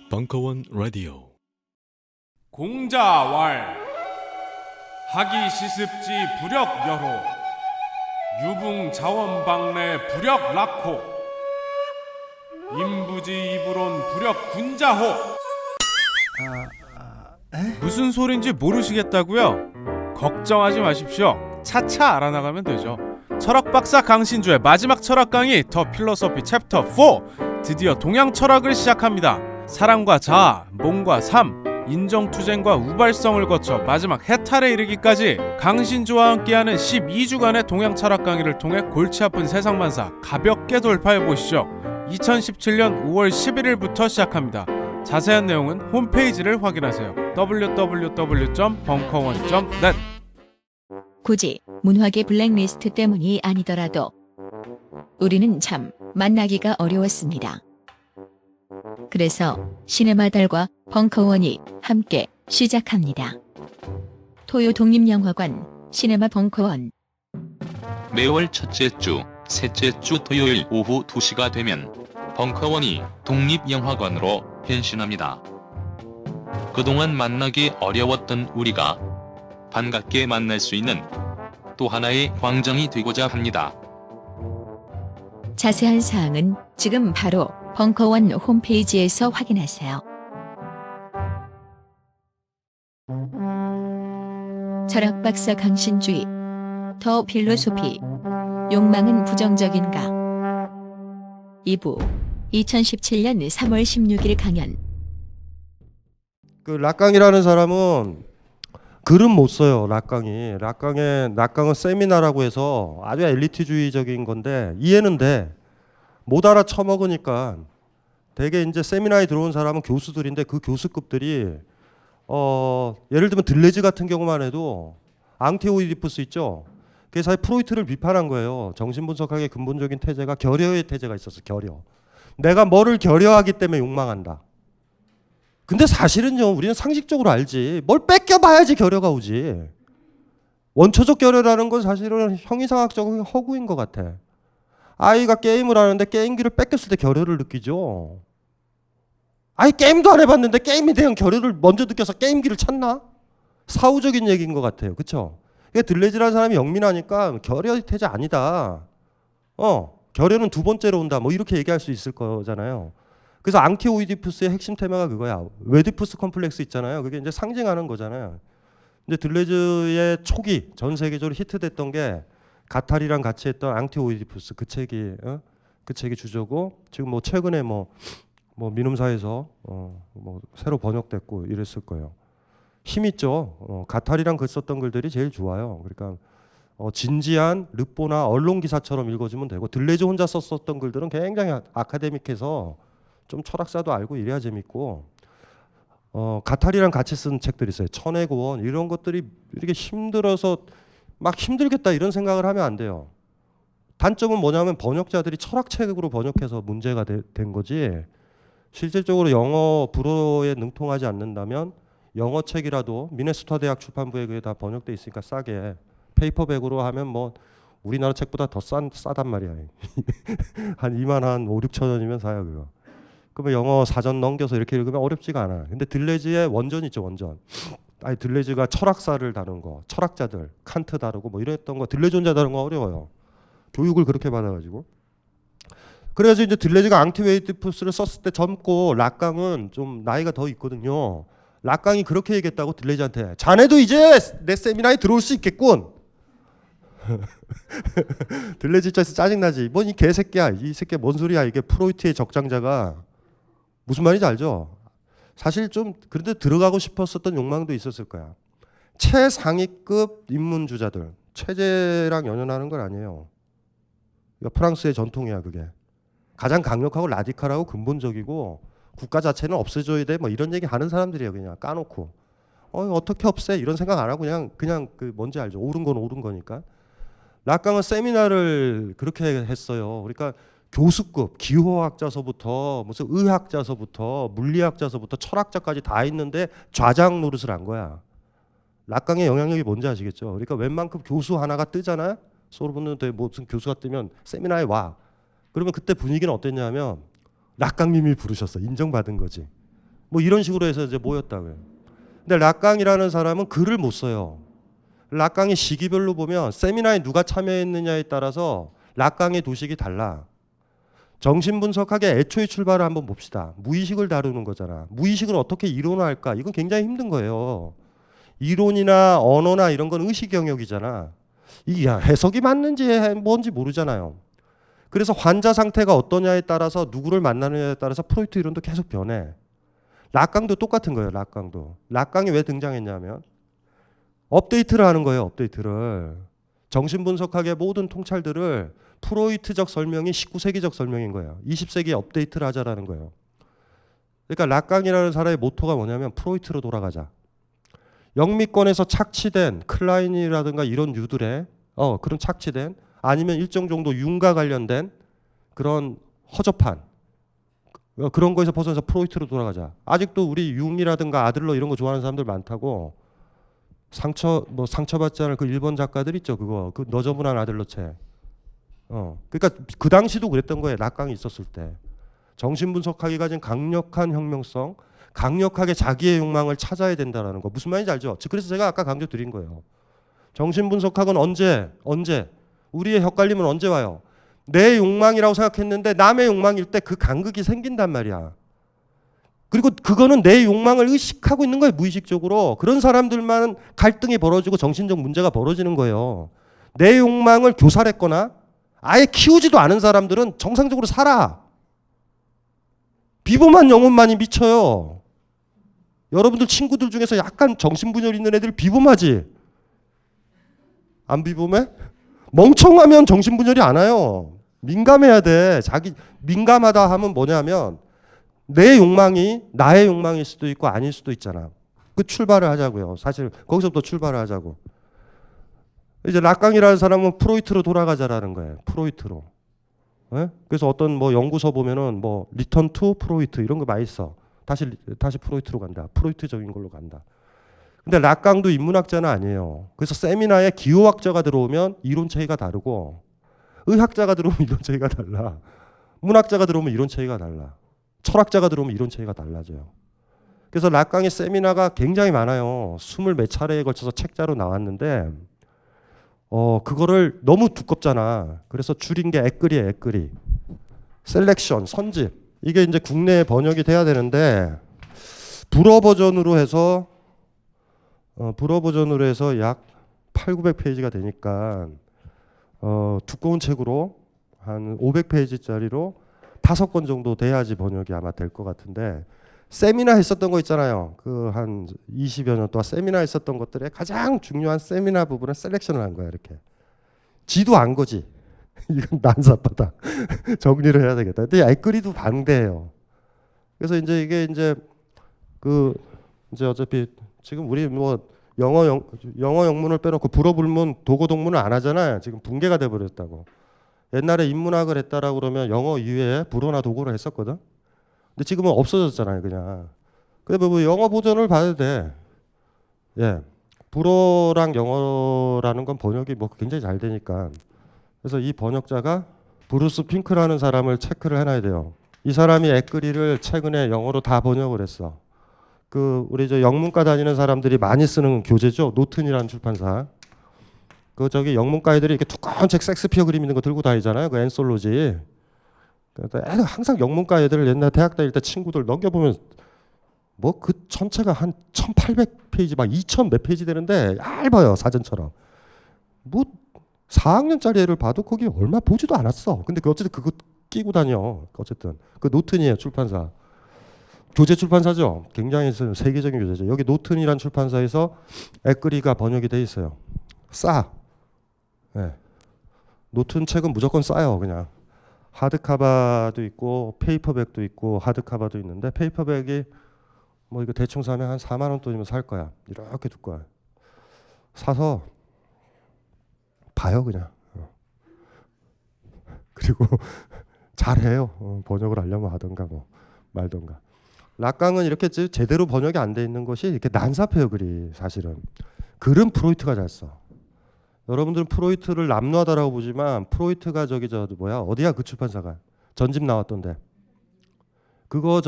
벙커원 라디오. 공자왈 하기 시습지 부력 여호 유붕자원방래 부력 락호 임부지 이불온 부력 군자호. 무슨 소린지 모르시겠다고요? 걱정하지 마십시오. 차차 알아나가면 되죠. 철학박사 강신주의 마지막 철학 강의 더 필로소피 챕터 4, 드디어 동양 철학을 시작합니다. 사랑과 자아, 몸과 삶, 인정투쟁과 우발성을 거쳐 마지막 해탈에 이르기까지 강신주와 함께하는 12주간의 동양 철학 강의를 통해 골치 아픈 세상만사 가볍게 돌파해보시죠. 2017년 5월 11일부터 시작합니다. 자세한 내용은 홈페이지를 확인하세요. www.벙커원.net. 굳이 문학의 블랙리스트 때문이 아니더라도 우리는 참 만나기가 어려웠습니다. 그래서 시네마달과 벙커원이 함께 시작합니다. 토요 독립영화관 시네마 벙커원. 매월 첫째 주, 셋째 주 토요일 오후 2시가 되면 벙커원이 독립영화관으로 변신합니다. 그동안 만나기 어려웠던 우리가 반갑게 만날 수 있는 또 하나의 광장이 되고자 합니다. 자세한 사항은 지금 바로 벙커원 홈페이지에서 확인하세요. 철학박사 강신주의 더 필로소피 욕망은 부정적인가 2부 2017년 3월 16일 강연. 그 락강이라는 사람은 글은 못 써요. 락강은 세미나라고 해서 아주 엘리트주의적인 건데 이해는 돼. 못 알아 처먹으니까 되게 이제 세미나에 들어온 사람은 교수들인데 그 교수급들이 예를 들면 들레즈 같은 경우만 해도 앙티오이디푸스 있죠. 그게 사실 프로이트를 비판한 거예요. 정신분석학의 근본적인 태제가 결여의 태제가 있었어. 결여. 내가 뭐를 결여하기 때문에 욕망한다. 근데 사실은요, 우리는 상식적으로 알지. 뭘 뺏겨봐야지 결여가 오지. 원초적 결여라는 건 사실은 형이상학적인 허구인 것 같아. 아이가 게임을 하는데 게임기를 뺏겼을 때 결여를 느끼죠. 아이 게임도 안 해봤는데 게임에 대한 결여를 먼저 느껴서 게임기를 찾나? 사후적인 얘기인 것 같아요. 그쵸? 그러니까 들레즈라는 사람이 영민하니까 결여의 태제 아니다. 결여는 두 번째로 온다. 뭐 이렇게 얘기할 수 있을 거잖아요. 그래서 앙티오이디푸스의 핵심 테마가 그거야. 웨디푸스 컴플렉스 있잖아요. 그게 이제 상징하는 거잖아요. 이제 들레즈의 초기 전 세계적으로 히트됐던 게 가탈이랑 같이 했던 앙티오이디푸스 그 책이 주저고 지금 뭐 최근에 뭐 민음사에서 뭐 새로 번역됐고 이랬을 거예요. 힘 있죠. 가탈이랑 글 썼던 글들이 제일 좋아요. 그러니까 진지한 르포나 언론 기사처럼 읽어주면 되고 들레즈 혼자 썼었던 글들은 굉장히 아카데믹해서 좀 철학사도 알고 이래야 재밌고 가탈이랑 같이 쓴 책들이 있어요. 천의 고원 이런 것들이 이렇게 힘들어서 막 힘들겠다 이런 생각을 하면 안 돼요. 단점은 뭐냐면 번역자들이 철학책으로 번역해서 문제가 된 거지 실질적으로 영어 불어에 능통하지 않는다면 영어 책이라도 미네소타 대학 출판부에 그게 다 번역돼 있으니까 싸게 페이퍼백으로 하면 뭐 우리나라 책보다 더 싸단 말이야. 한 2만 한 5, 6천 원이면 사요 그거. 그러면 영어 사전 넘겨서 이렇게 읽으면 어렵지가 않아요. 근데 들레즈의 원전 있죠, 원전. 아니 들레즈가 철학사를 다룬 거, 철학자들, 칸트 다루고 뭐 이랬던 거, 들레즈 혼자 다룬 거 어려워요. 교육을 그렇게 받아가지고. 그래서 이제 들레즈가 앙티오이디푸스를 썼을 때 젊고 락강은 좀 나이가 더 있거든요. 락강이 그렇게 얘기했다고 들레즈한테. 자네도 이제 내 세미나에 들어올 수 있겠군. 들레즈 입장에서 짜증나지. 뭔 이 개새끼야. 이 새끼 뭔 소리야. 이게 프로이트의 적장자가. 무슨 말인지 알죠? 사실 좀 그런데 들어가고 싶었었던 욕망도 있었을 거야. 최상위급 인문주자들. 체제랑 연연하는 건 아니에요. 프랑스의 전통이야 그게. 가장 강력하고 라디칼하고 근본적이고 국가 자체는 없애줘야 돼. 뭐 이런 얘기 하는 사람들이에요. 그냥 까놓고. 어떻게 없애? 이런 생각 안 하고 그냥 그 뭔지 알죠. 옳은 건 옳은 거니까. 락강은 세미나를 그렇게 했어요. 그러니까 교수급, 기호학자서부터 무슨 의학자서부터 물리학자서부터 철학자까지 다 있는데 좌장 노릇을 한 거야. 락강의 영향력이 뭔지 아시겠죠? 그러니까 웬만큼 교수 하나가 뜨잖아요. 소르본대 무슨 교수가 뜨면 세미나에 와. 그러면 그때 분위기는 어땠냐면 락강님이 부르셨어. 인정받은 거지. 뭐 이런 식으로 해서 이제 모였다고요. 근데 락강이라는 사람은 글을 못 써요. 락강의 시기별로 보면 세미나에 누가 참여했느냐에 따라서 락강의 도식이 달라. 정신분석학의 애초의 출발을 한번 봅시다. 무의식을 다루는 거잖아. 무의식을 어떻게 이론화할까? 이건 굉장히 힘든 거예요. 이론이나 언어나 이런 건 의식 영역이잖아. 이게 해석이 맞는지 뭔지 모르잖아요. 그래서 환자 상태가 어떠냐에 따라서 누구를 만나느냐에 따라서 프로이트 이론도 계속 변해. 락강도 똑같은 거예요. 락강도. 락강이 왜 등장했냐면 업데이트를 하는 거예요. 업데이트를. 정신분석학의 모든 통찰들을 프로이트적 설명이 19세기적 설명인 거예요. 20세기에 업데이트를 하자라는 거예요. 그러니까 락강이라는 사람의 모토가 뭐냐면 프로이트로 돌아가자. 영미권에서 착취된 클라인이라든가 이런 유들의 그런 착취된 아니면 일정 정도 융과 관련된 그런 허접한 그런 거에서 벗어나서 프로이트로 돌아가자. 아직도 우리 융이라든가 아들러 이런 거 좋아하는 사람들 많다고. 상처받지 않을 그 일본 작가들 있죠. 그거 그 너저분한 아들러 책. 그러니까 그 당시도 그랬던 거예요. 락강이 있었을 때. 정신분석학이 가진 강력한 혁명성, 강력하게 자기의 욕망을 찾아야 된다라는 거. 무슨 말인지 알죠? 그래서 제가 아까 강조드린 거예요. 정신분석학은 언제 우리의 헷갈림은 언제 와요? 내 욕망이라고 생각했는데 남의 욕망일 때 그 간극이 생긴단 말이야. 그리고 그거는 내 욕망을 의식하고 있는 거예요. 무의식적으로. 그런 사람들만 갈등이 벌어지고 정신적 문제가 벌어지는 거예요. 내 욕망을 교살했거나 아예 키우지도 않은 사람들은 정상적으로 살아. 비범한 영혼만이 미쳐요. 여러분들 친구들 중에서 약간 정신분열 있는 애들 비범하지? 안 비범해? 멍청하면 정신분열이 안 와요. 민감해야 돼. 자기 민감하다 하면 뭐냐면 내 욕망이 나의 욕망일 수도 있고 아닐 수도 있잖아. 그 출발을 하자고요. 사실 거기서부터 출발을 하자고. 이제 락강이라는 사람은 프로이트로 돌아가자라는 거예요. 프로이트로. 네? 그래서 어떤 뭐 연구서 보면은 뭐 리턴 투 프로이트 이런 거 많이 써. 다시 프로이트로 간다. 프로이트적인 걸로 간다. 근데 락강도 인문학자는 아니에요. 그래서 세미나에 기호학자가 들어오면 이론 체계가 다르고 의학자가 들어오면 이론 체계가 달라. 문학자가 들어오면 이론 체계가 달라. 철학자가 들어오면 이론 체계가 달라져요. 그래서 락강의 세미나가 굉장히 많아요. 20몇 차례에 걸쳐서 책자로 나왔는데 그거를 너무 두껍잖아. 그래서 줄인 게 애끌이에요. 애끌이. 셀렉션, 선집. 이게 이제 국내에 번역이 돼야 되는데 불어 버전으로 해서 약 8,900페이지가 되니까 두꺼운 책으로 한 500페이지짜리로 5권 정도 돼야지 번역이 아마 될 것 같은데 세미나 했었던 거 있잖아요. 그 한 20여 년 동안 세미나 했었던 것들의 가장 중요한 세미나 부분을 셀렉션을 한 거야. 이렇게. 지도 안 거지. 이건 난사바다. 정리를 해야 되겠다. 근데 애끓이도 반대예요. 그래서 이제 이게 이제 어차피 지금 우리 뭐 영어 영문을 빼놓고 불어 불문 도고 동문을 안 하잖아요. 지금 붕괴가 돼 버렸다고. 옛날에 인문학을 했다라고 그러면 영어 이외에 불어나 도고를 했었거든. 근데 지금은 없어졌잖아요, 그냥. 근데 뭐 영어 버전을 봐도 돼. 예. 불어랑 영어라는 건 번역이 뭐 굉장히 잘 되니까. 그래서 이 번역자가 브루스 핑크라는 사람을 체크를 해놔야 돼요. 이 사람이 애끓이를 최근에 영어로 다 번역을 했어. 우리 저 영문과 다니는 사람들이 많이 쓰는 교재죠. 노튼이라는 출판사. 저기 영문과 애들이 이렇게 두꺼운 책 섹스피어 그림 있는 거 들고 다니잖아요. 그 앤솔로지. 애들 항상 영문과 애들 옛날 대학 다닐 때 친구들 넘겨보면 뭐 그 전체가 한 1,800페이지 막 2,000 몇 페이지 되는데 얇아요. 사전처럼. 뭐 4학년짜리 애를 봐도 거기 얼마 보지도 않았어. 근데 어쨌든 그거 끼고 다녀. 어쨌든 그 노튼이에요. 출판사. 교재 출판사죠. 굉장히 세계적인 교재죠. 여기 노튼이란 출판사에서 애끓이가 번역이 돼 있어요. 싸. 네. 노튼 책은 무조건 싸요. 그냥 하드카바도 있고 페이퍼백도 있고 하드카바도 있는데 페이퍼백이 뭐 이거 대충 사면 한 4만 원 돈이면 살 거야. 이렇게 두꺼워. 사서 봐요 그냥. 그리고 잘해요. 번역을 하려면 하던가 뭐 말던가. 락강은 이렇게 제대로 번역이 안 돼 있는 것이 이렇게 난삽해요. 글이 사실은. 글은 프로이트가 잘 써. 여러분들은 프로이트를 남루하다라고 보지만 프로이트가 어디야 그 출판사가 전집 나왔던데. 그거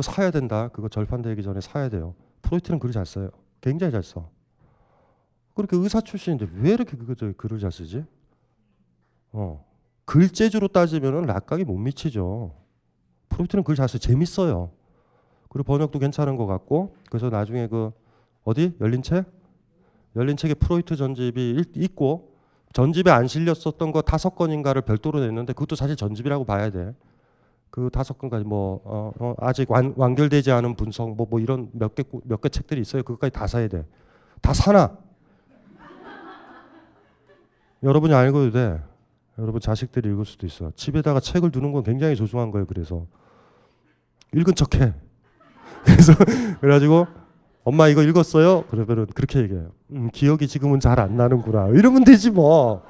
사야 된다. 그거 절판되기 전에 사야 돼요. 프로이트는 글을 잘 써요. 굉장히 잘 써. 그렇게 의사 출신인데 왜 이렇게 글을 잘 쓰지? 글재주로 따지면은 락강이 못 미치죠. 프로이트는 글 잘 써. 재밌어요. 그리고 번역도 괜찮은 것 같고. 그래서 나중에 열린 책? 열린 책에 프로이트 전집이 있고 전집에 안 실렸었던 거 5권인가를 별도로 냈는데 그것도 사실 전집이라고 봐야 돼. 그 5권까지 아직 완결되지 않은 분석 뭐 이런 몇 개 책들이 있어요. 그것까지 다 사야 돼. 다 사나? 여러분이 안 읽어도 돼. 여러분 자식들이 읽을 수도 있어. 집에다가 책을 두는 건 굉장히 소중한 거예요. 그래서 읽은 척해. 그래가지고 엄마 이거 읽었어요? 그러면은 그렇게 얘기해요. 기억이 지금은 잘 안 나는구나. 이러면 되지 뭐.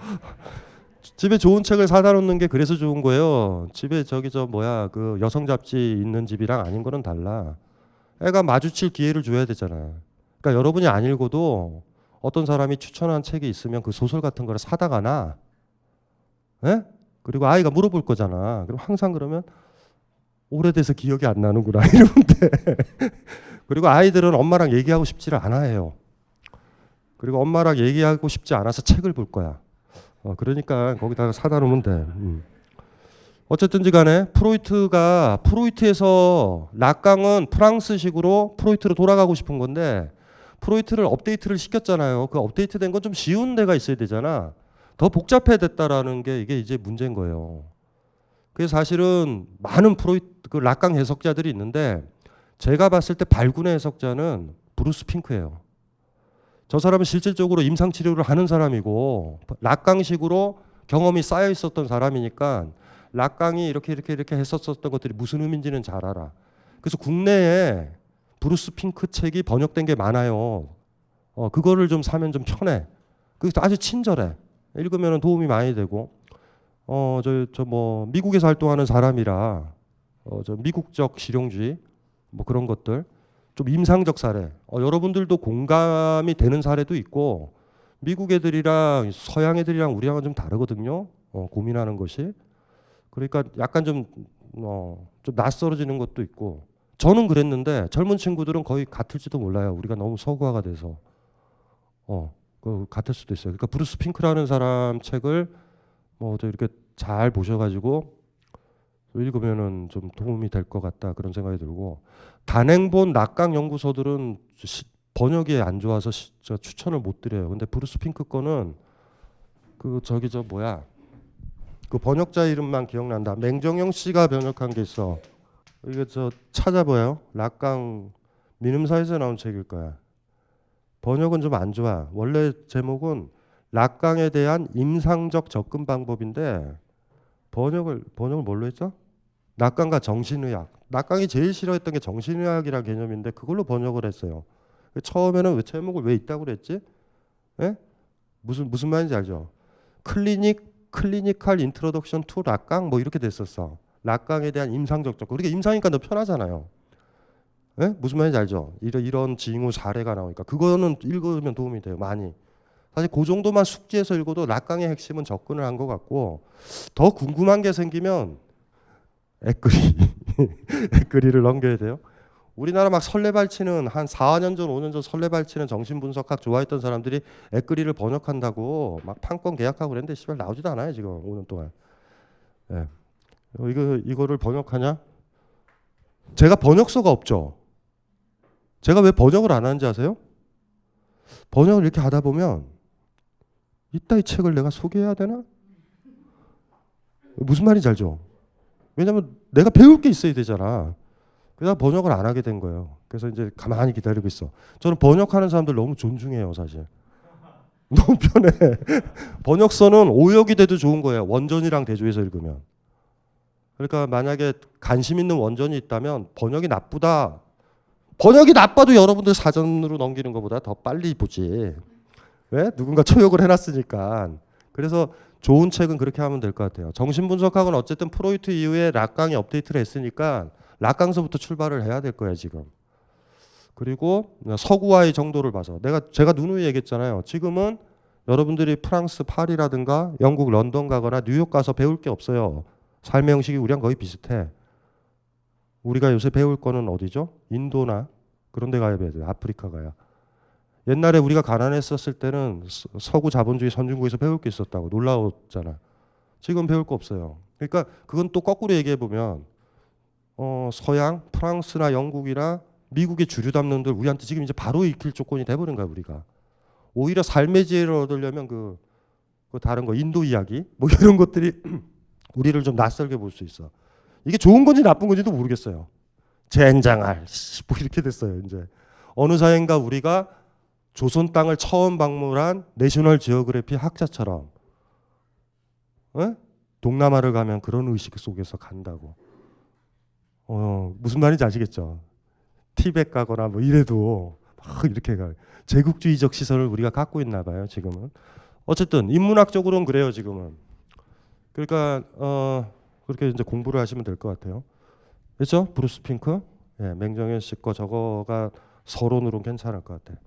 집에 좋은 책을 사다 놓는 게 그래서 좋은 거예요. 집에 그 여성 잡지 있는 집이랑 아닌 거는 달라. 애가 마주칠 기회를 줘야 되잖아. 그러니까 여러분이 안 읽어도 어떤 사람이 추천한 책이 있으면 그 소설 같은 거를 사다가나, 예? 그리고 아이가 물어볼 거잖아. 그럼 항상 그러면 오래돼서 기억이 안 나는구나 이러면 돼. 그리고 아이들은 엄마랑 얘기하고 싶지를 않아요. 그리고 엄마랑 얘기하고 싶지 않아서 책을 볼 거야. 그러니까 거기다가 사다 놓으면 돼. 어쨌든지 간에 프로이트에서 락강은 프랑스식으로 프로이트로 돌아가고 싶은 건데 프로이트를 업데이트를 시켰잖아요. 그 업데이트된 건 좀 쉬운 데가 있어야 되잖아. 더 복잡해졌다라는 게 이게 이제 문제인 거예요. 그래서 사실은 많은 그 락강 해석자들이 있는데 제가 봤을 때 발군의 해석자는 브루스 핑크예요. 저 사람은 실질적으로 임상치료를 하는 사람이고 락강식으로 경험이 쌓여 있었던 사람이니까 락강이 이렇게 했었던 것들이 무슨 의미인지는 잘 알아. 그래서 국내에 브루스 핑크 책이 번역된 게 많아요. 그거를 좀 사면 좀 편해. 그게 아주 친절해. 읽으면 도움이 많이 되고. 미국에서 활동하는 사람이라 미국적 실용주의 뭐 그런 것들 좀 임상적 사례. 여러분들도 공감이 되는 사례도 있고 미국 애들이랑 서양 애들이랑 우리랑은 좀 다르거든요. 고민하는 것이. 그러니까 약간 좀 낯설어지는 것도 있고. 저는 그랬는데 젊은 친구들은 거의 같을지도 몰라요. 우리가 너무 서구화가 돼서. 같을 수도 있어요. 그러니까 브루스 핑크라는 사람 책을 이렇게 잘 보셔가지고 읽으면은 좀 도움이 될 것 같다 그런 생각이 들고 단행본 락강 연구소들은 번역이 안 좋아서 추천을 못 드려요. 근데 브루스 핑크 거는 그 번역자 이름만 기억난다. 맹정영 씨가 번역한 게 있어. 이게 찾아봐요. 락강 민음사에서 나온 책일 거야. 번역은 좀 안 좋아. 원래 제목은 락강에 대한 임상적 접근 방법인데 번역을 뭘로 했죠? 락강과 정신의학. 락강이 제일 싫어했던 게 정신의학이라는 개념인데 그걸로 번역을 했어요. 처음에는 제목을 왜 있다고 그랬지? 예? 무슨 말인지 알죠? 클리니컬 인트로덕션 투 락강 뭐 이렇게 됐었어. 락강에 대한 임상적 접근. 그러니까 임상이니까 더 편하잖아요. 예? 무슨 말인지 알죠? 이런 징후 사례가 나오니까 그거는 읽으면 도움이 돼요. 많이. 사실 그 정도만 숙지해서 읽어도 락강의 핵심은 접근을 한 것 같고 더 궁금한 게 생기면 액그리를 넘겨야 돼요. 우리나라 막 설레발치는 한 4년 전, 5년 전 설레발치는 정신분석학 좋아했던 사람들이 액그리를 번역한다고 막 판권 계약하고 그랬는데 씨발 나오지도 않아요 지금 5년 동안. 예. 이거를 번역하냐? 제가 번역서가 없죠. 제가 왜 번역을 안 하는지 아세요? 번역을 이렇게 하다 보면 이따 이 책을 내가 소개해야 되나? 무슨 말인지 알죠? 왜냐면 내가 배울 게 있어야 되잖아. 그래서 번역을 안 하게 된 거예요. 그래서 이제 가만히 기다리고 있어. 저는 번역하는 사람들 너무 존중해요, 사실. 너무 편해. 번역서는 오역이 돼도 좋은 거예요. 원전이랑 대조해서 읽으면. 그러니까 만약에 관심 있는 원전이 있다면 번역이 나쁘다. 번역이 나빠도 여러분들 사전으로 넘기는 것보다 더 빨리 보지. 왜? 누군가 초역을 해놨으니까. 그래서 좋은 책은 그렇게 하면 될 것 같아요. 정신분석학은 어쨌든 프로이트 이후에 락강이 업데이트를 했으니까 락강서부터 출발을 해야 될 거야 지금. 그리고 서구화의 정도를 봐서 제가 누누이 얘기했잖아요. 지금은 여러분들이 프랑스 파리라든가 영국 런던 가거나 뉴욕 가서 배울 게 없어요. 삶의 형식이 우리랑 거의 비슷해. 우리가 요새 배울 거는 어디죠? 인도나 그런 데 가야 돼요. 아프리카 가야. 옛날에 우리가 가난했었을 때는 서구 자본주의 선진국에서 배울 게 있었다고 놀라웠잖아. 지금 배울 거 없어요. 그러니까 그건 또 거꾸로 얘기해 보면 서양, 프랑스나 영국이나 미국의 주류 담론들 우리한테 지금 이제 바로 익힐 조건이 돼버린 거야 우리가. 오히려 삶의 지혜를 얻으려면 그 다른 거 인도 이야기 뭐 이런 것들이 우리를 좀 낯설게 볼 수 있어. 이게 좋은 건지 나쁜 건지도 모르겠어요. 젠장할 뭐 이렇게 됐어요. 이제 어느 사회인가 우리가 조선 땅을 처음 방문한 내셔널 지오그래피 학자처럼 동남아를 가면 그런 의식 속에서 간다고. 무슨 말인지 아시겠죠? 티벳 가거나 뭐 이래도 막 이렇게 가. 제국주의적 시선을 우리가 갖고 있나 봐요 지금은. 어쨌든 인문학적으로는 그래요 지금은. 그러니까 그렇게 이제 공부를 하시면 될 것 같아요. 그렇죠? 브루스 핑크, 예, 맹정현 씨 거 저거가 서론으로는 괜찮을 것 같아요.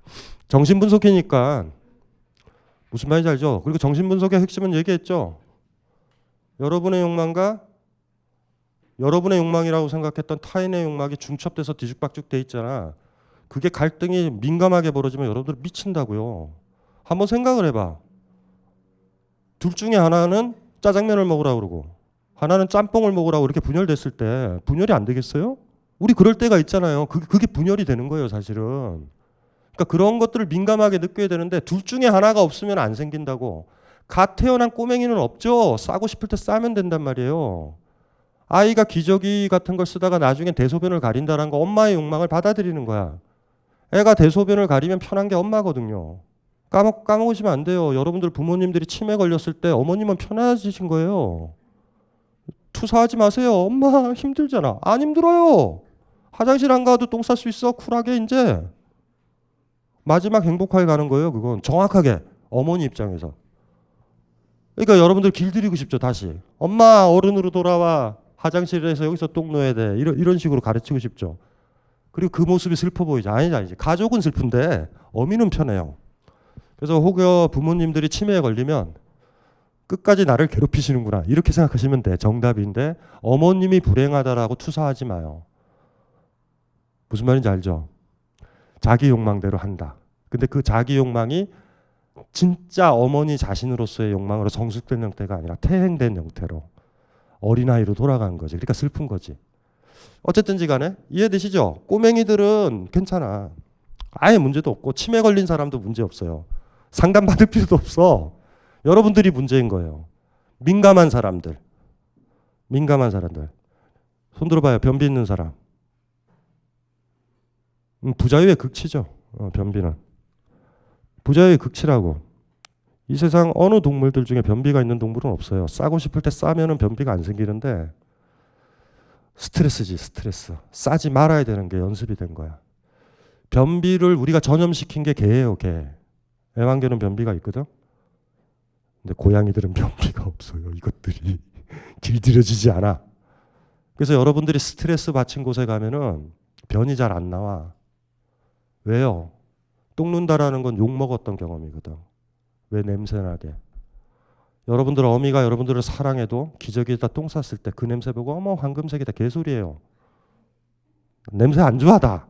정신분석이니까 무슨 말인지 알죠? 그리고 정신분석의 핵심은 얘기했죠. 여러분의 욕망과 여러분의 욕망이라고 생각했던 타인의 욕망이 중첩돼서 뒤죽박죽 돼 있잖아. 그게 갈등이 민감하게 벌어지면 여러분들 미친다고요. 한번 생각을 해봐. 둘 중에 하나는 짜장면을 먹으라고 그러고 하나는 짬뽕을 먹으라고 이렇게 분열됐을 때 분열이 안 되겠어요? 우리 그럴 때가 있잖아요. 그게 분열이 되는 거예요 사실은. 그러니까 그런 것들을 민감하게 느껴야 되는데 둘 중에 하나가 없으면 안 생긴다고. 갓 태어난 꼬맹이는 없죠. 싸고 싶을 때 싸면 된단 말이에요. 아이가 기저귀 같은 걸 쓰다가 나중에 대소변을 가린다는 거 엄마의 욕망을 받아들이는 거야. 애가 대소변을 가리면 편한 게 엄마거든요. 까먹으시면 안 돼요. 여러분들 부모님들이 치매 걸렸을 때 어머님은 편해지신 거예요. 투사하지 마세요. 엄마 힘들잖아. 안 힘들어요. 화장실 안 가도 똥 쌀 수 있어. 쿨하게 이제. 마지막 행복하게 가는 거예요. 그건 정확하게 어머니 입장에서. 그러니까 여러분들 길들이고 싶죠. 다시. 엄마 어른으로 돌아와. 화장실에서 여기서 똥 넣어야 돼. 이런 식으로 가르치고 싶죠. 그리고 그 모습이 슬퍼 보이죠. 아니지. 가족은 슬픈데 어미는 편해요. 그래서 혹여 부모님들이 치매에 걸리면 끝까지 나를 괴롭히시는구나 이렇게 생각하시면 돼. 정답인데 어머님이 불행하다라고 투사하지 마요. 무슨 말인지 알죠? 자기 욕망대로 한다. 근데 그 자기 욕망이 진짜 어머니 자신으로서의 욕망으로 성숙된 형태가 아니라 퇴행된 형태로 어린아이로 돌아간 거지. 그러니까 슬픈 거지. 어쨌든지 간에 이해되시죠? 꼬맹이들은 괜찮아. 아예 문제도 없고 치매 걸린 사람도 문제 없어요. 상담받을 필요도 없어. 여러분들이 문제인 거예요. 민감한 사람들. 손 들어봐요. 변비 있는 사람. 부자유의 극치죠. 변비는. 부자유의 극치라고. 이 세상 어느 동물들 중에 변비가 있는 동물은 없어요. 싸고 싶을 때 싸면은 변비가 안 생기는데 스트레스지 스트레스. 싸지 말아야 되는 게 연습이 된 거야. 변비를 우리가 전염시킨 게 개예요. 개. 애완개는 변비가 있거든. 근데 고양이들은 변비가 없어요. 이것들이 길들여지지 않아. 그래서 여러분들이 스트레스 받친 곳에 가면은 변이 잘 안 나와. 왜요? 똥 눈다라는 건 욕 먹었던 경험이거든. 왜 냄새나게. 여러분들 어미가 여러분들을 사랑해도 기저귀에다 똥 쌌을 때 그 냄새 보고 어머 황금색이다 개소리예요. 냄새 안 좋아다.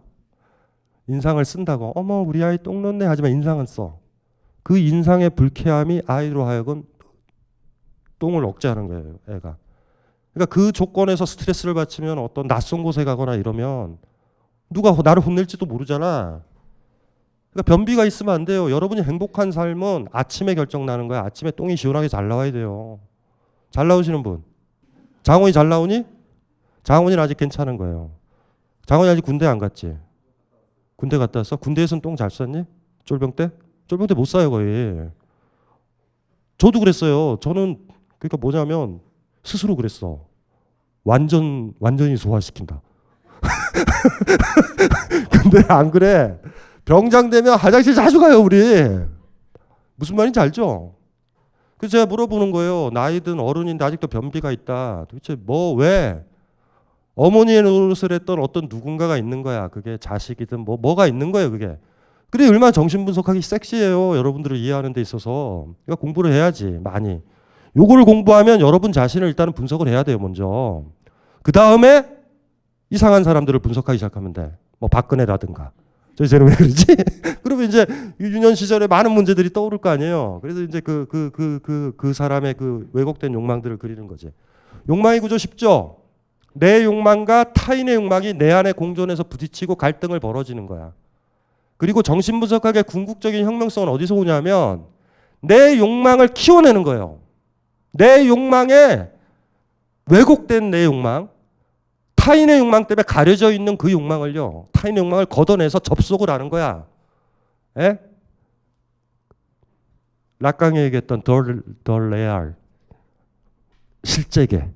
인상을 쓴다고 어머 우리 아이 똥 넣네 하지만 인상은 써. 그 인상의 불쾌함이 아이로 하여금 똥을 억제하는 거예요. 애가. 그러니까 그 조건에서 스트레스를 받치면 어떤 낯선 곳에 가거나 이러면 누가 나를 혼낼지도 모르잖아. 그러니까 변비가 있으면 안 돼요. 여러분이 행복한 삶은 아침에 결정나는 거야. 아침에 똥이 시원하게 잘 나와야 돼요. 잘 나오시는 분. 장원이 잘 나오니? 장원이는 아직 괜찮은 거예요. 장원이 아직 군대 안 갔지? 군대 갔다 왔어? 군대에서는 똥 잘 쌌니? 쫄병 때? 쫄병 때 못 싸요 거의. 저도 그랬어요. 저는 그러니까 뭐냐면 스스로 그랬어. 완전히 소화시킨다. 근데 안 그래. 병장 되면 화장실 자주 가요 우리. 무슨 말인지 알죠? 그래서 제가 물어보는 거예요. 나이든 어른인데 아직도 변비가 있다. 도대체 왜? 어머니의 노릇을 했던 어떤 누군가가 있는 거야. 그게 자식이든 뭐가 있는 거예요 그게. 그래 얼마나 정신분석하기 섹시해요. 여러분들을 이해하는 데 있어서. 그러니까 공부를 해야지 많이. 요거를 공부하면 여러분 자신을 일단은 분석을 해야 돼요. 먼저. 그 다음에 이상한 사람들을 분석하기 시작하면 돼. 뭐 박근혜라든가. 쟤는 왜 그러지? 그러면 이제 유년 시절에 많은 문제들이 떠오를 거 아니에요. 그래서 이제 그 사람의 그 왜곡된 욕망들을 그리는 거지. 욕망의 구조 쉽죠? 내 욕망과 타인의 욕망이 내 안에 공존해서 부딪히고 갈등을 벌어지는 거야. 그리고 정신분석학의 궁극적인 혁명성은 어디서 오냐면 내 욕망을 키워내는 거예요. 내 욕망에 왜곡된 내 욕망, 타인의 욕망 때문에 가려져 있는 그 욕망을요. 타인의 욕망을 걷어내서 접속을 하는 거야. 예? 락강이 얘기했던 덜 레알 실제계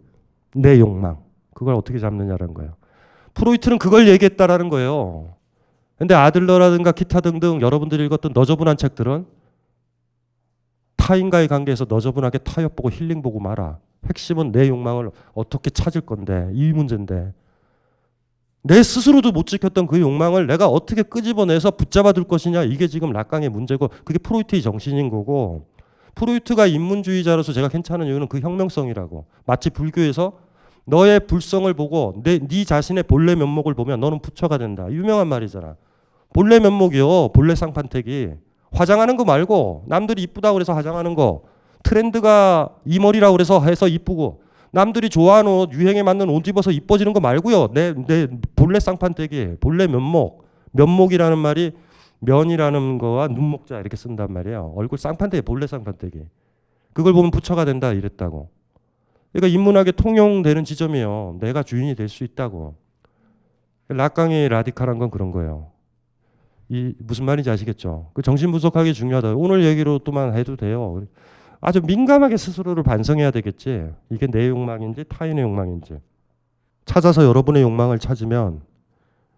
내 욕망 그걸 어떻게 잡느냐라는 거예요. 프로이트는 그걸 얘기했다라는 거예요. 근데 아들러라든가 기타 등등 여러분들이 읽었던 너저분한 책들은 타인과의 관계에서 너저분하게 타협 보고 힐링 보고 마라. 핵심은 내 욕망을 어떻게 찾을 건데 이 문제인데 내 스스로도 못 지켰던 그 욕망을 내가 어떻게 끄집어내서 붙잡아 둘 것이냐 이게 지금 락강의 문제고 그게 프로이트의 정신인 거고 프로이트가 인문주의자로서 제가 괜찮은 이유는 그 혁명성이라고. 마치 불교에서 너의 불성을 보고 네 자신의 본래 면목을 보면 너는 부처가 된다. 유명한 말이잖아. 본래 면목이요. 본래 쌍판택이. 화장하는 거 말고 남들이 이쁘다고 그래서 화장하는 거 트렌드가 이 머리라고 그래서 해서 이쁘고 남들이 좋아하는 옷 유행에 맞는 옷 입어서 이뻐지는 거 말고요. 내 본래 쌍판택이 본래 면목. 면목이라는 말이 면이라는 거와 눈목자 이렇게 쓴단 말이에요. 얼굴 쌍판택이 본래 쌍판택이. 그걸 보면 부처가 된다 이랬다고. 그러니까 인문학에 통용되는 지점이에요. 내가 주인이 될 수 있다고. 락강의 라디칼한 건 그런 거예요. 이 무슨 말인지 아시겠죠? 그 정신분석하기 중요하다. 오늘 얘기로 또만 해도 돼요. 아주 민감하게 스스로를 반성해야 되겠지. 이게 내 욕망인지 타인의 욕망인지. 찾아서 여러분의 욕망을 찾으면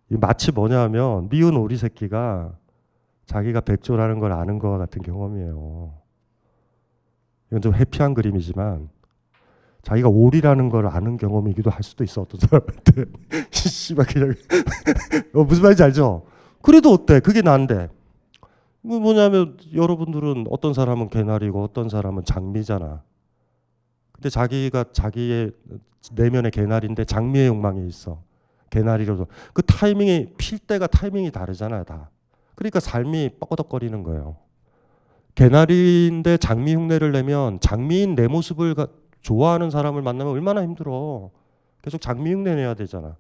마치 뭐냐 하면 미운 오리 새끼가 자기가 백조라는 걸 아는 거와 같은 경험이에요. 이건 좀 해피한 그림이지만 자기가 오리라는 걸 아는 경험이기도 할 수도 있어. 어떤 사람한테. 씨발 그냥 무슨 말인지 알죠? 그래도 어때? 그게 난데. 뭐냐면 여러분들은 어떤 사람은 개나리고 어떤 사람은 장미잖아. 근데 자기가 자기의 내면의 개나리인데 장미의 욕망이 있어. 개나리로도. 그 타이밍이 필 때가 타이밍이 다르잖아요. 다. 그러니까 삶이 뻐거덕거리는 거예요. 개나리인데 장미 흉내를 내면 장미인 내 모습을 좋아하는 사람을 만나면 얼마나 힘들어. 계속 장미 흉내 내야 되잖아.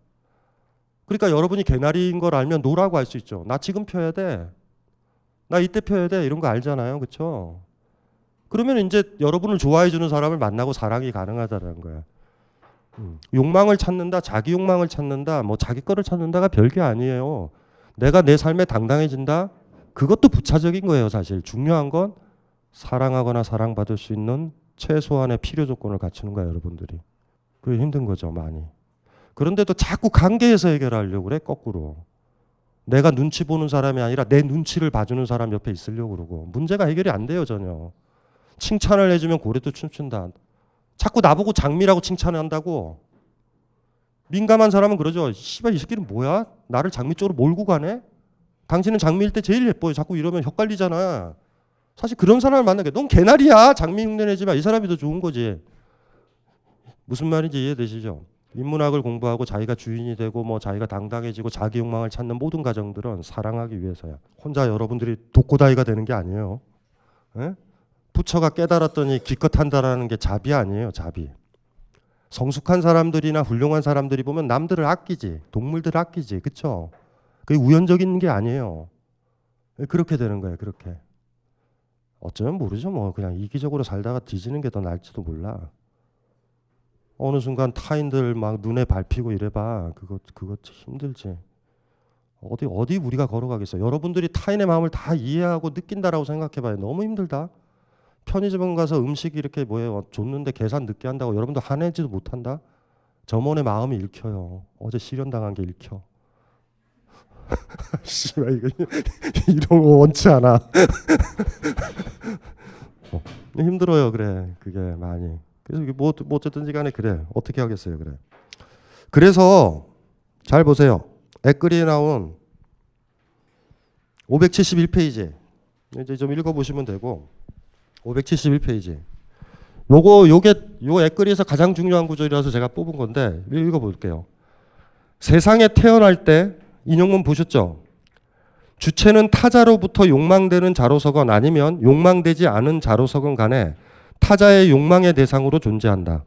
그러니까 여러분이 개나리인 걸 알면 노라고 할 수 있죠. 나 지금 펴야 돼. 나 이때 펴야 돼. 이런 거 알잖아요. 그렇죠? 그러면 이제 여러분을 좋아해 주는 사람을 만나고 사랑이 가능하다는 거야. 욕망을 찾는다, 자기 욕망을 찾는다, 뭐 자기 거를 찾는다가 별게 아니에요. 내가 내 삶에 당당해진다. 그것도 부차적인 거예요. 사실 중요한 건 사랑하거나 사랑받을 수 있는 최소한의 필요 조건을 갖추는 거야. 여러분들이. 그게 힘든 거죠. 많이. 그런데도 자꾸 관계에서 해결하려고 그래. 거꾸로. 내가 눈치 보는 사람이 아니라 내 눈치를 봐주는 사람 옆에 있으려고 그러고. 문제가 해결이 안 돼요. 전혀. 칭찬을 해주면 고래도 춤춘다. 자꾸 나보고 장미라고 칭찬을 한다고. 민감한 사람은 그러죠. 씨발 이 새끼는 뭐야? 나를 장미 쪽으로 몰고 가네? 당신은 장미일 때 제일 예뻐요. 자꾸 이러면 헷갈리잖아. 사실 그런 사람을 만나게. 넌 개나리야. 장미 흉내내지 마. 이 사람이 더 좋은 거지. 무슨 말인지 이해되시죠? 인문학을 공부하고 자기가 주인이 되고 뭐 자기가 당당해지고 자기 욕망을 찾는 모든 과정들은 사랑하기 위해서야. 혼자 여러분들이 독고다이가 되는 게 아니에요. 에? 부처가 깨달았더니 기껏 한다라는 게 자비 아니에요. 자비. 성숙한 사람들이나 훌륭한 사람들이 보면 남들을 아끼지. 동물들을 아끼지. 그렇죠? 그게 우연적인 게 아니에요. 그렇게 되는 거예요. 그렇게. 어쩌면 모르죠. 뭐 그냥 이기적으로 살다가 뒤지는 게 더 나을지도 몰라. 어느 순간 타인들 막 눈에 밟히고 이래봐. 그거 힘들지. 어디 우리가 걸어가겠어. 여러분들이 타인의 마음을 다 이해하고 느낀다라고 생각해봐요. 너무 힘들다. 편의점 가서 음식 이렇게 뭐예요 줬는데 계산 늦게 한다고 여러분들 화내지도 못한다. 점원의 마음이 읽혀요. 어제 실현당한 게 읽혀. 씨발 이거 이런 거 원치 않아. 힘들어요. 그래 그게 많이. 그래서 이게 뭐 어쨌든지 간에 그래. 어떻게 하겠어요. 그래. 그래서 잘 보세요. 댓글에 나온 571페이지. 이제 좀 읽어보시면 되고 571페이지. 요 액글에서 가장 중요한 구절이라서 제가 뽑은 건데 읽어볼게요. 세상에 태어날 때 인용문 보셨죠? 주체는 타자로부터 욕망되는 자로서건 아니면 욕망되지 않은 자로서건 간에 타자의 욕망의 대상으로 존재한다.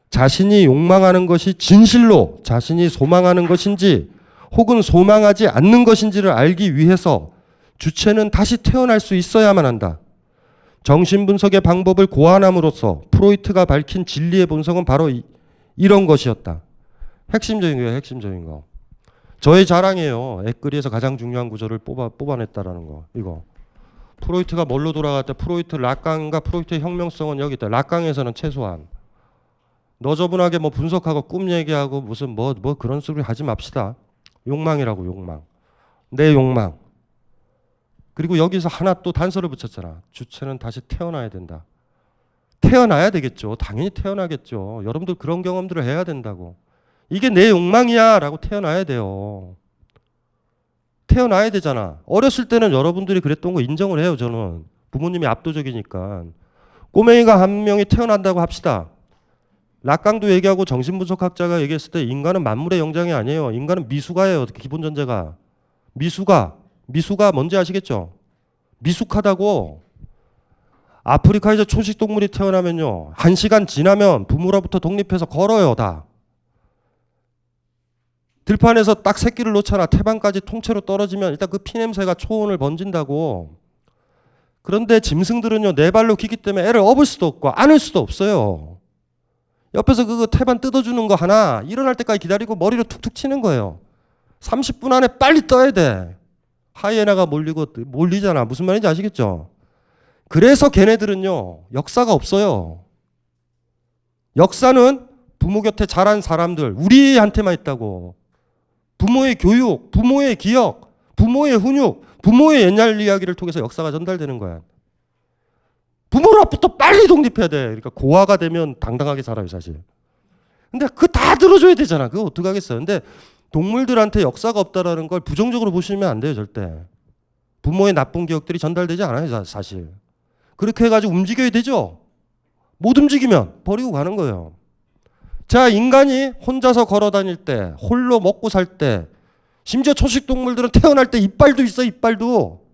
자신이 욕망하는 것이 진실로 자신이 소망하는 것인지 혹은 소망하지 않는 것인지를 알기 위해서 주체는 다시 태어날 수 있어야만 한다. 정신분석의 방법을 고안함으로써 프로이트가 밝힌 진리의 본성은 바로 이런 것이었다. 핵심적인 거예요. 핵심적인 거. 저의 자랑이에요. 액글에서 가장 중요한 구절을 뽑아냈다라는 거. 이거. 프로이트가 뭘로 돌아갔다. 프로이트 락강과 프로이트의 혁명성은 여기 있다. 락강에서는 최소한. 너저분하게 뭐 분석하고 꿈 얘기하고 무슨 뭐 그런 소리 하지 맙시다. 욕망이라고 욕망. 내 욕망. 그리고 여기서 하나 또 단서를 붙였잖아. 주체는 다시 태어나야 된다. 태어나야 되겠죠. 당연히 태어나겠죠. 여러분들 그런 경험들을 해야 된다고. 이게 내 욕망이야 라고 태어나야 돼요. 태어나야 되잖아. 어렸을 때는 여러분들이 그랬던 거 인정을 해요. 저는. 부모님이 압도적이니까. 꼬맹이가 한 명이 태어난다고 합시다. 락강도 얘기하고 정신분석학자가 얘기했을 때 인간은 만물의 영장이 아니에요. 인간은 미숙아예요. 기본 전제가. 미숙아 뭔지 아시겠죠? 미숙하다고. 아프리카에서 초식동물이 태어나면요. 1시간 지나면 부모로부터 독립해서 걸어요. 다. 들판에서 딱 새끼를 놓잖아. 태반까지 통째로 떨어지면 일단 그 피냄새가 초원을 번진다고. 그런데 짐승들은요. 네 발로 기기 때문에 애를 업을 수도 없고 안을 수도 없어요. 옆에서 그 태반 뜯어주는 거 하나 일어날 때까지 기다리고 머리로 툭툭 치는 거예요. 30분 안에 빨리 떠야 돼. 하이에나가 몰리잖아. 무슨 말인지 아시겠죠? 그래서 걔네들은요. 역사가 없어요. 역사는 부모 곁에 자란 사람들 우리한테만 있다고. 부모의 교육, 부모의 기억, 부모의 훈육, 부모의 옛날 이야기를 통해서 역사가 전달되는 거야. 부모로부터 빨리 독립해야 돼. 그러니까 고아가 되면 당당하게 살아요, 사실. 근데 그거 다 들어줘야 되잖아. 그거 어떡하겠어요. 근데 동물들한테 역사가 없다라는 걸 부정적으로 보시면 안 돼요, 절대. 부모의 나쁜 기억들이 전달되지 않아요, 사실. 그렇게 해가지고 움직여야 되죠. 못 움직이면 버리고 가는 거예요. 자, 인간이 혼자서 걸어 다닐 때, 홀로 먹고 살 때, 심지어 초식동물들은 태어날 때 이빨도 있어, 이빨도.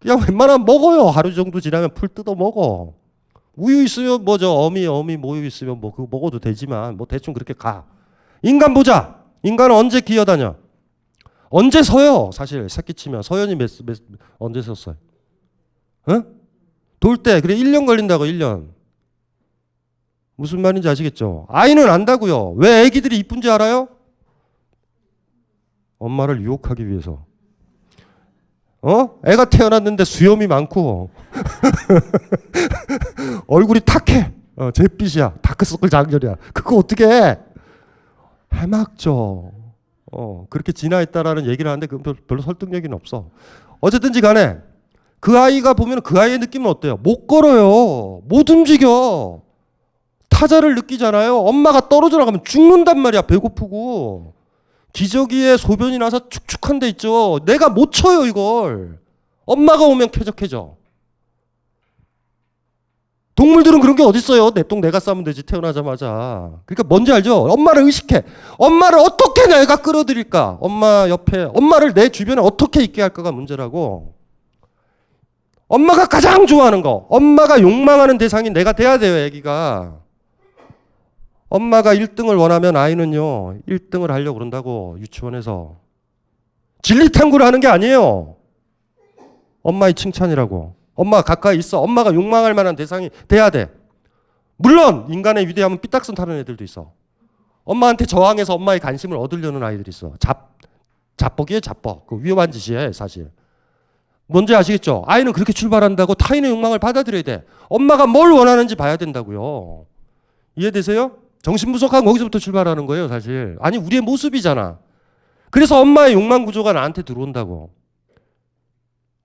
그냥 웬만하면 먹어요. 하루 정도 지나면 풀 뜯어 먹어. 우유 있으면 어미 모유 있으면 그거 먹어도 되지만 대충 그렇게 가. 인간 보자. 인간은 언제 기어다녀? 언제 서요? 사실 새끼 치면 서연이 언제 섰어요? 응? 돌 때 그래 1년 걸린다고 1년. 무슨 말인지 아시겠죠? 아이는 안다고요. 왜 애기들이 이쁜지 알아요? 엄마를 유혹하기 위해서. 애가 태어났는데 수염이 많고 얼굴이 탁해. 잿빛이야. 다크서클 장렬이야. 그거 어떻게 해? 해막죠. 그렇게 진화했다라는 얘기를 하는데 그건 별로 설득력이 없어. 어쨌든지 간에 그 아이가 보면 그 아이의 느낌은 어때요? 못 걸어요. 못 움직여. 타자를 느끼잖아요. 엄마가 떨어져 나가면 죽는단 말이야. 배고프고. 기저귀에 소변이 나서 축축한 데 있죠. 내가 못 쳐요 이걸. 엄마가 오면 쾌적해져. 동물들은 그런 게 어딨어요. 내 똥 내가 싸면 되지 태어나자마자. 그러니까 뭔지 알죠? 엄마를 의식해. 엄마를 어떻게 내가 끌어들일까? 엄마 옆에 엄마를 내 주변에 어떻게 있게 할까가 문제라고. 엄마가 가장 좋아하는 거. 엄마가 욕망하는 대상이 내가 돼야 돼요. 애기가. 엄마가 1등을 원하면 아이는요. 1등을 하려고 그런다고. 유치원에서. 진리탐구를 하는 게 아니에요. 엄마의 칭찬이라고. 엄마가 가까이 있어. 엄마가 욕망할 만한 대상이 돼야 돼. 물론 인간의 위대함은 삐딱선 타는 애들도 있어. 엄마한테 저항해서 엄마의 관심을 얻으려는 아이들이 있어. 자뻑이에요. 자뻑. 그 위험한 짓이에요. 사실. 뭔지 아시겠죠? 아이는 그렇게 출발한다고 타인의 욕망을 받아들여야 돼. 엄마가 뭘 원하는지 봐야 된다고요. 이해되세요? 정신분석하고 거기서부터 출발하는 거예요. 사실. 아니 우리의 모습이잖아. 그래서 엄마의 욕망 구조가 나한테 들어온다고.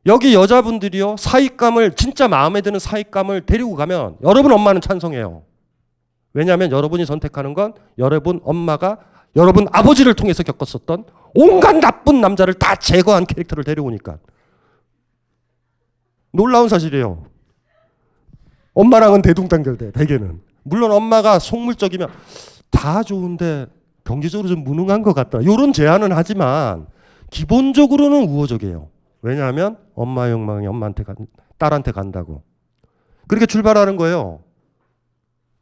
여기 여자분들이요. 사익감을 진짜 마음에 드는 사익감을 데리고 가면 여러분 엄마는 찬성해요. 왜냐하면 여러분이 선택하는 건 여러분 엄마가 여러분 아버지를 통해서 겪었었던 온갖 나쁜 남자를 다 제거한 캐릭터를 데려오니까. 놀라운 사실이에요. 엄마랑은 대동단결돼, 대개는. 물론 엄마가 속물적이면 다 좋은데 경제적으로 좀 무능한 것 같다, 이런 제안은 하지만 기본적으로는 우호적이에요. 왜냐하면 엄마의 욕망이 딸한테 간다고. 그렇게 출발하는 거예요.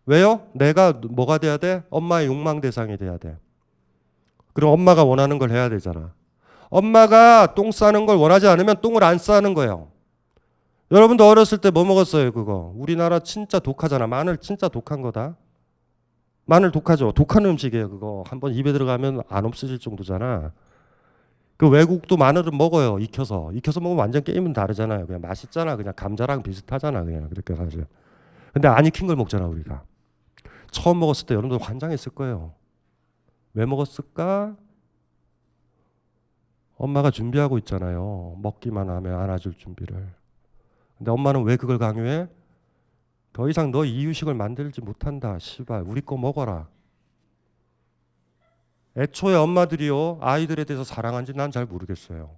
왜요? 내가 뭐가 돼야 돼? 엄마의 욕망 대상이 돼야 돼. 그럼 엄마가 원하는 걸 해야 되잖아. 엄마가 똥 싸는 걸 원하지 않으면 똥을 안 싸는 거예요. 여러분도 어렸을 때 뭐 먹었어요, 그거? 우리나라 진짜 독하잖아. 마늘 진짜 독한 거다. 마늘 독하죠. 독한 음식이에요, 그거. 한번 입에 들어가면 안 없어질 정도잖아. 그 외국도 마늘은 먹어요, 익혀서. 익혀서 먹으면 완전 게임은 다르잖아요. 그냥 맛있잖아. 그냥 감자랑 비슷하잖아, 그냥. 그렇게 사실. 근데 안 익힌 걸 먹잖아, 우리가. 처음 먹었을 때 여러분들 환장했을 거예요. 왜 먹었을까? 엄마가 준비하고 있잖아요. 먹기만 하면 안아줄 준비를. 근데 엄마는 왜 그걸 강요해? 더 이상 너 이유식을 만들지 못한다. 씨발, 우리 거 먹어라. 애초에 엄마들이요, 아이들에 대해서 사랑한지 난 잘 모르겠어요.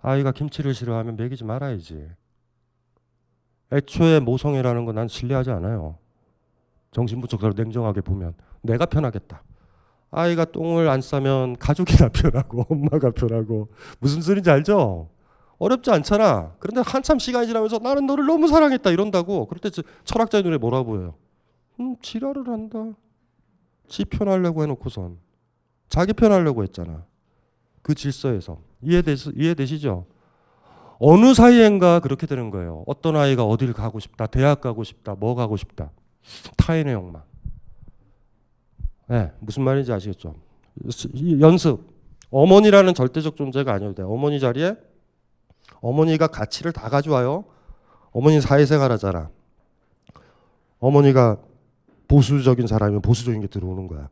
아이가 김치를 싫어하면 먹이지 말아야지. 애초에 모성애라는 건 난 신뢰하지 않아요. 정신분석으로 냉정하게 보면 내가 편하겠다. 아이가 똥을 안 싸면 가족이나 편하고 엄마가 편하고. 무슨 소리인지 알죠? 어렵지 않잖아. 그런데 한참 시간이 지나면서 나는 너를 너무 사랑했다 이런다고. 그럴 때 철학자의 눈에 뭐라 보여요? 지랄을 한다. 지 편하려고 해놓고선 자기 편하려고 했잖아. 그 질서에서. 이해되시죠? 어느 사이엔가 그렇게 되는 거예요. 어떤 아이가 어딜 가고 싶다, 대학 가고 싶다, 뭐 가고 싶다. 타인의 욕망. 네, 무슨 말인지 아시겠죠? 연습. 어머니라는 절대적 존재가 아니어도 돼요. 어머니 자리에 어머니가 가치를 다 가져와요. 어머니 사회생활 하잖아. 어머니가 보수적인 사람이면 보수적인 게 들어오는 거야.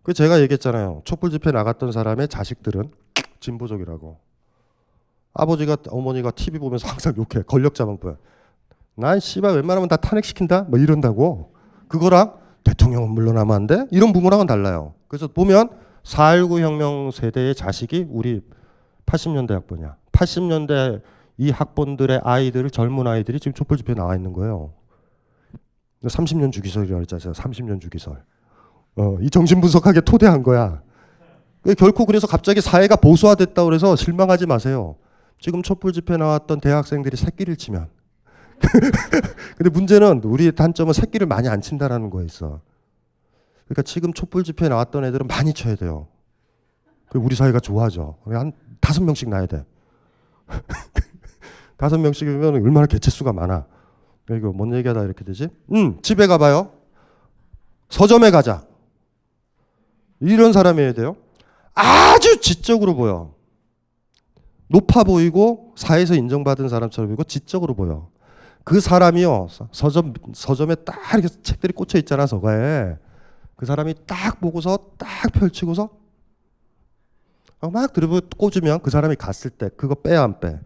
그 제가 얘기했잖아요. 촛불 집회 나갔던 사람의 자식들은 진보적이라고. 아버지가 어머니가 TV 보면서 항상 욕해. 권력자만 보여. 난 씨발 웬만하면 다 탄핵시킨다? 뭐 이런다고. 그거랑 대통령은 물러나면 안 돼? 이런 부분랑은 달라요. 그래서 보면 4.19 혁명 세대의 자식이 우리 80년대 학번이야. 80년대 이 학번들의 아이들을, 젊은 아이들이 지금 촛불 집회에 나와 있는 거예요. 30년 주기설이라고 했잖아요. 30년 주기설. 이 정신분석하게 토대한 거야. 결코 그래서 갑자기 사회가 보수화됐다고 그래서 실망하지 마세요. 지금 촛불 집회 나왔던 대학생들이 새끼를 치면. 근데 문제는 우리의 단점은 새끼를 많이 안 친다라는 거에 있어. 그러니까 지금 촛불 집회에 나왔던 애들은 많이 쳐야 돼요. 우리 사회가 좋아져. 한 5명씩 나야 돼. 5명씩이면 얼마나 개체수가 많아. 이거 뭔 얘기하다 이렇게 되지? 집에 가봐요. 서점에 가자. 이런 사람이어야 돼요. 아주 지적으로 보여. 높아 보이고 사회에서 인정받은 사람처럼 보이고 지적으로 보여. 그 사람이요, 서점에 딱 이렇게 책들이 꽂혀 있잖아, 서가에. 그 사람이 딱 보고서 딱 펼치고서 막 들어보고 꽂으면 그 사람이 갔을 때 그거 빼야 안 빼?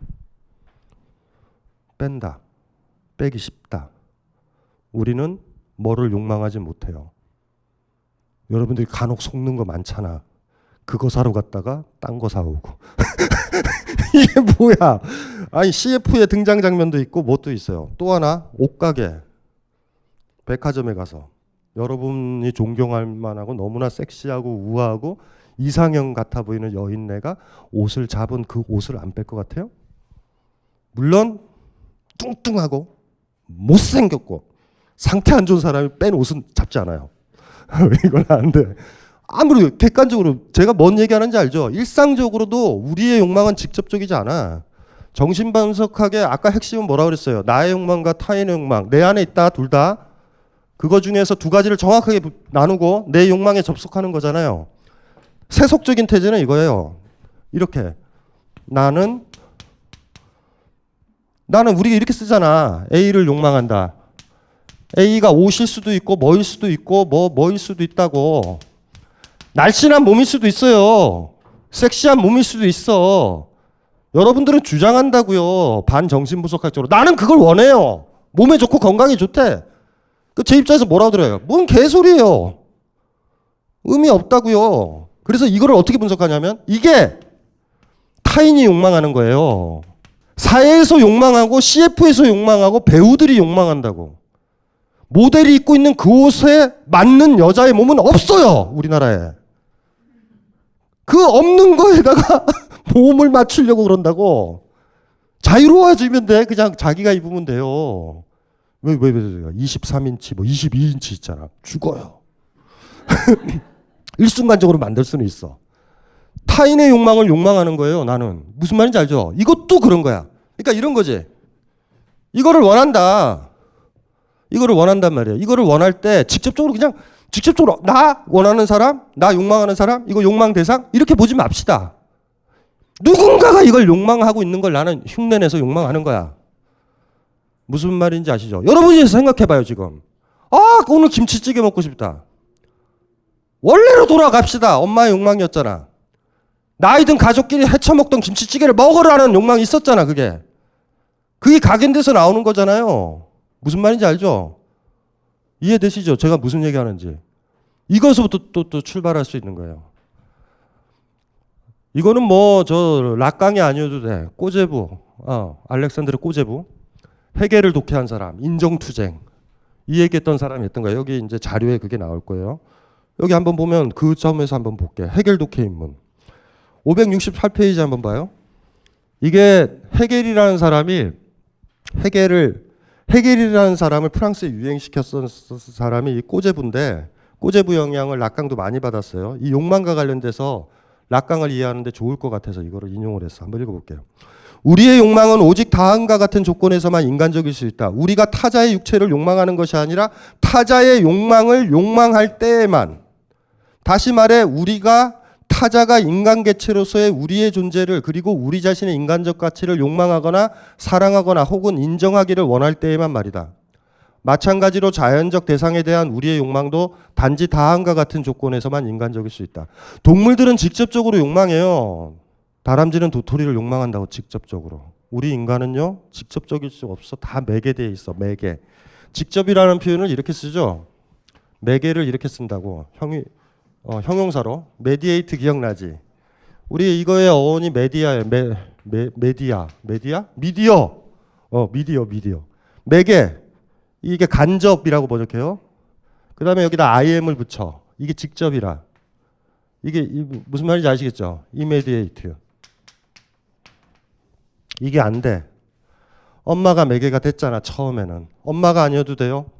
뺀다. 빼기 쉽다. 우리는 뭐를 욕망하지 못해요. 여러분들이 간혹 속는 거 많잖아. 그거 사러 갔다가 딴 거 사오고. 이게 뭐야? 아니 CF의 등장 장면도 있고 뭣도 있어요. 또 하나 옷가게, 백화점에 가서 여러분이 존경할 만하고 너무나 섹시하고 우아하고 이상형 같아 보이는 여인네가 옷을 잡은 그 옷을 안 뺄 것 같아요? 물론 뚱뚱하고 못생겼고 상태 안 좋은 사람이 뺀 옷은 잡지 않아요. 이건 안 돼. 아무리 객관적으로 제가 뭔 얘기하는지 알죠? 일상적으로도 우리의 욕망은 직접적이지 않아. 정신분석학의 아까 핵심은 뭐라고 그랬어요? 나의 욕망과 타인의 욕망. 내 안에 있다, 둘 다. 그거 중에서 두 가지를 정확하게 나누고 내 욕망에 접속하는 거잖아요. 세속적인 태제는 이거예요. 이렇게. 나는 우리가 이렇게 쓰잖아. A를 욕망한다. A가 옷일 수도 있고 뭐일 수도 있고 뭐일 수도 있다고. 날씬한 몸일 수도 있어요. 섹시한 몸일 수도 있어. 여러분들은 주장한다고요. 반정신분석학적으로. 나는 그걸 원해요. 몸에 좋고 건강에 좋대. 제 입장에서 뭐라고 들어요? 뭔 개소리예요. 의미 없다고요. 그래서 이거를 어떻게 분석하냐면 이게 타인이 욕망하는 거예요. 사회에서 욕망하고 CF에서 욕망하고 배우들이 욕망한다고. 모델이 입고 있는 그 옷에 맞는 여자의 몸은 없어요. 우리나라에. 그 없는 거에다가 몸을 맞추려고 그런다고. 자유로워지면 돼. 그냥 자기가 입으면 돼요. 왜 23인치 뭐 22인치 있잖아. 죽어요. 일순간적으로 만들 수는 있어. 타인의 욕망을 욕망하는 거예요. 나는. 무슨 말인지 알죠? 이것도 그런 거야. 그러니까 이런 거지. 이거를 원한다. 이거를 원한단 말이에요. 이거를 원할 때 직접적으로 나 원하는 사람, 나 욕망하는 사람, 이거 욕망 대상 이렇게 보지 맙시다. 누군가가 이걸 욕망하고 있는 걸 나는 흉내내서 욕망하는 거야. 무슨 말인지 아시죠? 여러분이 생각해봐요 지금. 오늘 김치찌개 먹고 싶다. 원래로 돌아갑시다. 엄마의 욕망이었잖아. 나이든 가족끼리 헤쳐먹던 김치찌개를 먹으라는 욕망이 있었잖아. 그게 각인돼서 나오는 거잖아요. 무슨 말인지 알죠? 이해되시죠? 제가 무슨 얘기하는지. 이것부터 또 출발할 수 있는 거예요. 이거는 뭐 저 락강이 아니어도 돼. 꼬제부, 알렉산드르 꼬제부, 해겔을 독해한 사람, 인정투쟁 이 얘기했던 사람이 했던 거예요. 여기 이제 자료에 그게 나올 거예요. 여기 한번 보면 그 점에서 한번 볼게. 해겔 독해 입문 568페이지 한번 봐요. 이게 해겔이라는 사람이 해겔이라는 사람을 프랑스에 유행시켰던 사람이 이 꼬제부인데 꼬제부 영향을 락강도 많이 받았어요. 이 욕망과 관련돼서 락강을 이해하는데 좋을 것 같아서 이거를 인용을 했어. 한번 읽어볼게요. 우리의 욕망은 오직 다음과 같은 조건에서만 인간적일 수 있다. 우리가 타자의 육체를 욕망하는 것이 아니라 타자의 욕망을 욕망할 때에만. 다시 말해 우리가 타자가 인간 개체로서의 우리의 존재를 그리고 우리 자신의 인간적 가치를 욕망하거나 사랑하거나 혹은 인정하기를 원할 때에만 말이다. 마찬가지로 자연적 대상에 대한 우리의 욕망도 단지 다음과 같은 조건에서만 인간적일 수 있다. 동물들은 직접적으로 욕망해요. 다람쥐는 도토리를 욕망한다고 직접적으로. 우리 인간은요 직접적일 수 없어. 다 매개되어 있어. 매개. 직접이라는 표현을 이렇게 쓰죠. 매개를 이렇게 쓴다고. 형용사로. 메디에이트 기억나지? 우리 이거의 어원이 메디아예요. 메디아. 미디어. 미디어. 매개. 이게 간접이라고 번역해요. 그 다음에 여기다 IM을 붙여. 이게 직접이라. 이게 무슨 말인지 아시겠죠? 이메디에이트. 이게 안 돼. 엄마가 매개가 됐잖아. 처음에는. 엄마가 아니어도 돼요.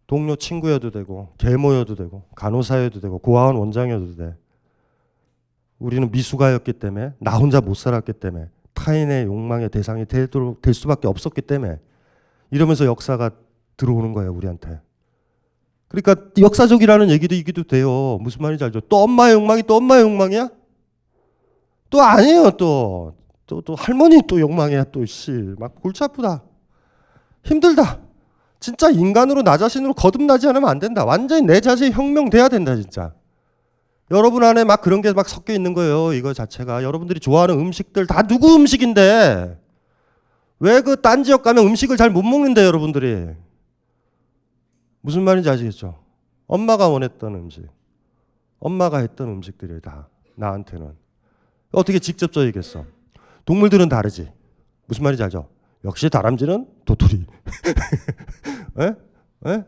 동료 친구여도 되고 계모여도 되고 간호사여도 되고 고아원 원장이어도 돼. 우리는 미숙아였기 때문에 나 혼자 못 살았기 때문에 타인의 욕망의 대상이 될 수밖에 없었기 때문에 이러면서 역사가 들어오는 거예요. 우리한테. 그러니까 역사적이라는 얘기도 돼요. 무슨 말인지 알죠? 또 엄마의 욕망이 또 엄마의 욕망이야? 또 아니에요. 또 할머니 또 욕망이야. 또 막 골치 아프다. 힘들다. 진짜 인간으로 나 자신으로 거듭나지 않으면 안 된다. 완전히 내 자신이 혁명돼야 된다. 진짜. 여러분 안에 막 그런 게 막 섞여 있는 거예요. 이거 자체가. 여러분들이 좋아하는 음식들 다 누구 음식인데 왜 그 딴 지역 가면 음식을 잘 못 먹는데 여러분들이. 무슨 말인지 아시겠죠? 엄마가 원했던 음식. 엄마가 했던 음식들이 다 나한테는. 어떻게 직접적이겠어. 동물들은 다르지. 무슨 말인지 알죠? 역시 다람쥐는 도토리. 에?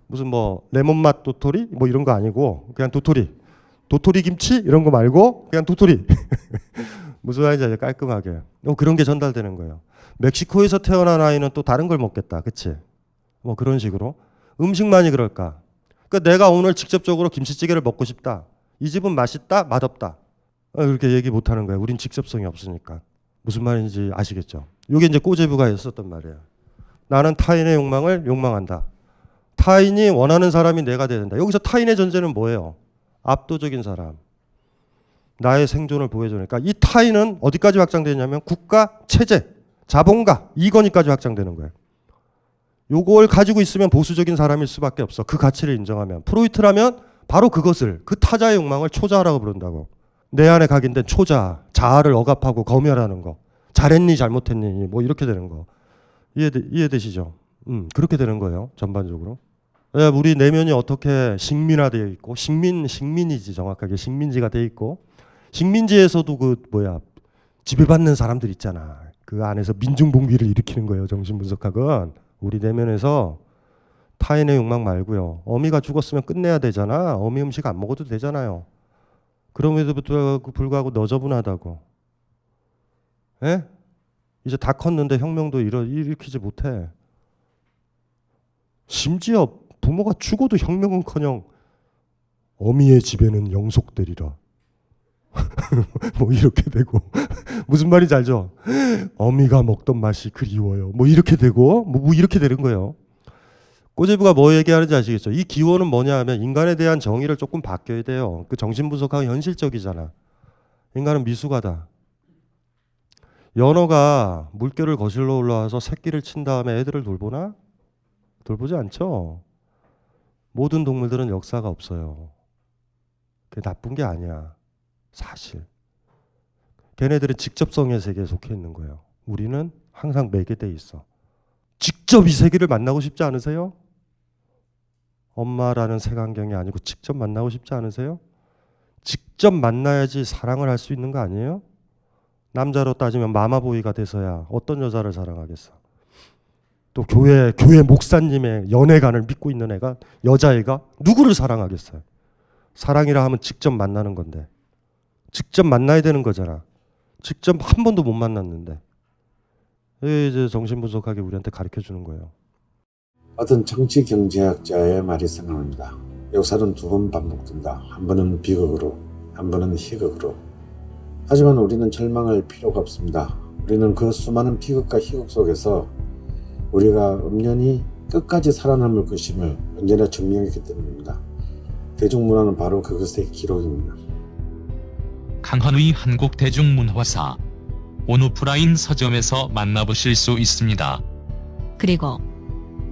무슨 뭐 레몬맛 도토리 뭐 이런 거 아니고 그냥 도토리. 도토리 김치 이런 거 말고 그냥 도토리. 무슨 말인지 알죠? 깔끔하게. 그런 게 전달되는 거예요. 멕시코에서 태어난 아이는 또 다른 걸 먹겠다. 그치? 뭐 그런 식으로. 음식만이 그럴까? 그러니까 내가 오늘 직접적으로 김치찌개를 먹고 싶다. 이 집은 맛있다, 맛없다. 그렇게 얘기 못 하는 거예요. 우린 직접성이 없으니까. 무슨 말인지 아시겠죠? 이게 이제 꼬제부가 했었단 말이에요. 나는 타인의 욕망을 욕망한다. 타인이 원하는 사람이 내가 돼야 된다. 여기서 타인의 존재는 뭐예요? 압도적인 사람. 나의 생존을 보여주니까 이 타인은 어디까지 확장되냐면 국가, 체제, 자본가, 이권위까지 확장되는 거예요. 요걸 가지고 있으면 보수적인 사람일 수밖에 없어. 그 가치를 인정하면. 프로이트라면 바로 그것을, 그 타자의 욕망을 초자라고 부른다고. 내 안에 각인된 초자, 자아를 억압하고 검열하는 거. 잘했니 잘못했니 뭐 이렇게 되는 거. 이해되시죠? 그렇게 되는 거예요. 전반적으로. 우리 내면이 어떻게 식민화되어 있고 식민이지 정확하게 식민지가 되어 있고 식민지에서도 지배받는 사람들 있잖아. 그 안에서 민중봉기를 일으키는 거예요. 정신분석학은 우리 내면에서 타인의 욕망 말고요. 어미가 죽었으면 끝내야 되잖아. 어미 음식 안 먹어도 되잖아요. 그럼에도 불구하고 너저분하다고. 예? 이제 다 컸는데 혁명도 일으키지 못해. 심지어 부모가 죽어도 혁명은커녕 어미의 집에는 영속되리라. 뭐 이렇게 되고 무슨 말인지 알죠? 어미가 먹던 맛이 그리워요. 뭐 이렇게 되고 뭐 이렇게 되는 거예요. 꼬제부가 뭐 얘기하는지 아시겠죠? 이 기원은 뭐냐 하면 인간에 대한 정의를 조금 바뀌어야 돼요. 그 정신분석하고 현실적이잖아. 인간은 미숙하다. 연어가 물결을 거슬러 올라와서 새끼를 친 다음에 애들을 돌보나? 돌보지 않죠. 모든 동물들은 역사가 없어요. 그게 나쁜 게 아니야. 사실. 걔네들은 직접성의 세계에 속해 있는 거예요. 우리는 항상 매개돼 있어. 직접 이 세계를 만나고 싶지 않으세요? 엄마라는 색안경이 아니고 직접 만나고 싶지 않으세요? 직접 만나야지 사랑을 할 수 있는 거 아니에요? 남자로 따지면 마마보이가 돼서야 어떤 여자를 사랑하겠어. 또 교회 목사님의 연애관을 믿고 있는 여자애가 누구를 사랑하겠어요? 사랑이라 하면 직접 만나는 건데. 직접 만나야 되는 거잖아. 직접 한 번도 못 만났는데. 이제 정신분석하게 우리한테 가르쳐 주는 거예요. 어떤 정치 경제학자의 말이 생각납니다. 역사는 두 번 반복된다. 한 번은 비극으로, 한 번은 희극으로. 하지만 우리는 절망할 필요가 없습니다. 우리는 그 수많은 비극과 희극 속에서 우리가 엄연히 끝까지 살아남을 것임을 언제나 증명했기 때문입니다. 대중문화는 바로 그것의 기록입니다. 강헌의 한국대중문화사 온오프라인 서점에서 만나보실 수 있습니다. 그리고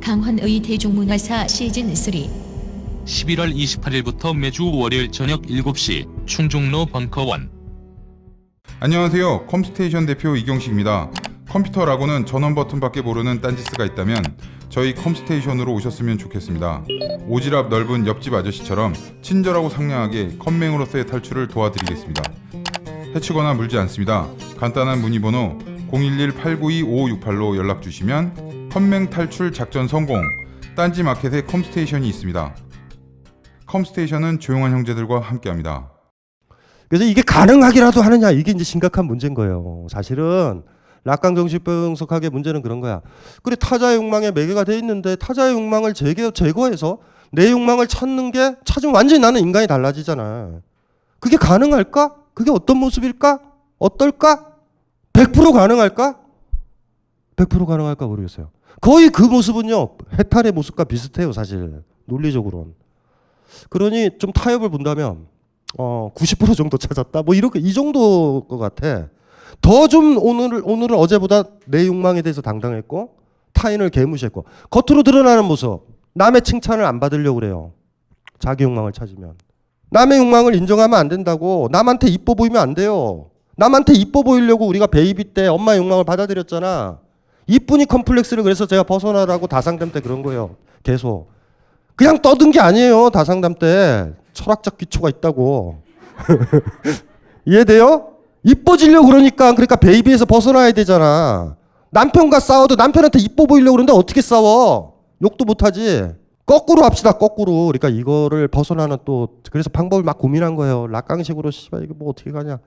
강헌의 대중문화사 시즌 3 11월 28일부터 매주 월요일 저녁 7시 충중로 벙커원. 안녕하세요. 컴스테이션 대표 이경식입니다. 컴퓨터라고는 전원 버튼밖에 모르는 딴지스가 있다면 저희 컴스테이션으로 오셨으면 좋겠습니다. 오지랖 넓은 옆집 아저씨처럼 친절하고 상냥하게 컴맹으로서의 탈출을 도와드리겠습니다. 해치거나 물지 않습니다. 간단한 문의번호 011-892-5568로 연락주시면 컴맹 탈출 작전 성공! 딴지 마켓에 컴스테이션이 있습니다. 컴스테이션은 조용한 형제들과 함께합니다. 그래서 이게 가능하기라도 하느냐, 이게 이제 심각한 문제인 거예요. 사실은 락강 정신분석학의 문제는 그런 거야. 그래, 타자의 욕망에 매개가 돼 있는데 타자의 욕망을 제거해서 내 욕망을 찾으면 완전히 나는 인간이 달라지잖아. 그게 가능할까? 그게 어떤 모습일까? 어떨까? 100% 가능할까? 100% 가능할까 모르겠어요. 거의 그 모습은요, 해탈의 모습과 비슷해요, 사실. 논리적으로는. 그러니 좀 타협을 본다면 90% 정도 찾았다. 뭐 이렇게 이 정도 것 같아. 더 좀 오늘은 어제보다 내 욕망에 대해서 당당했고 타인을 개무시했고 겉으로 드러나는 모습. 남의 칭찬을 안 받으려고 그래요. 자기 욕망을 찾으면. 남의 욕망을 인정하면 안 된다고. 남한테 이뻐 보이면 안 돼요. 남한테 이뻐 보이려고 우리가 베이비 때 엄마의 욕망을 받아들였잖아. 이쁜이 컴플렉스를 그래서 제가 벗어나라고 다상담 때 그런 거예요. 계속. 그냥 떠든 게 아니에요. 다상담 때. 철학적 기초가 있다고. 이해돼요? 이뻐지려고 그러니까 베이비에서 벗어나야 되잖아. 남편과 싸워도 남편한테 이뻐 보이려고 그러는데 어떻게 싸워? 욕도 못하지. 거꾸로 합시다. 거꾸로. 그러니까 이거를 벗어나는 또 그래서 방법을 막 고민한 거예요. 락강식으로 씨발 이거 뭐 어떻게 가냐.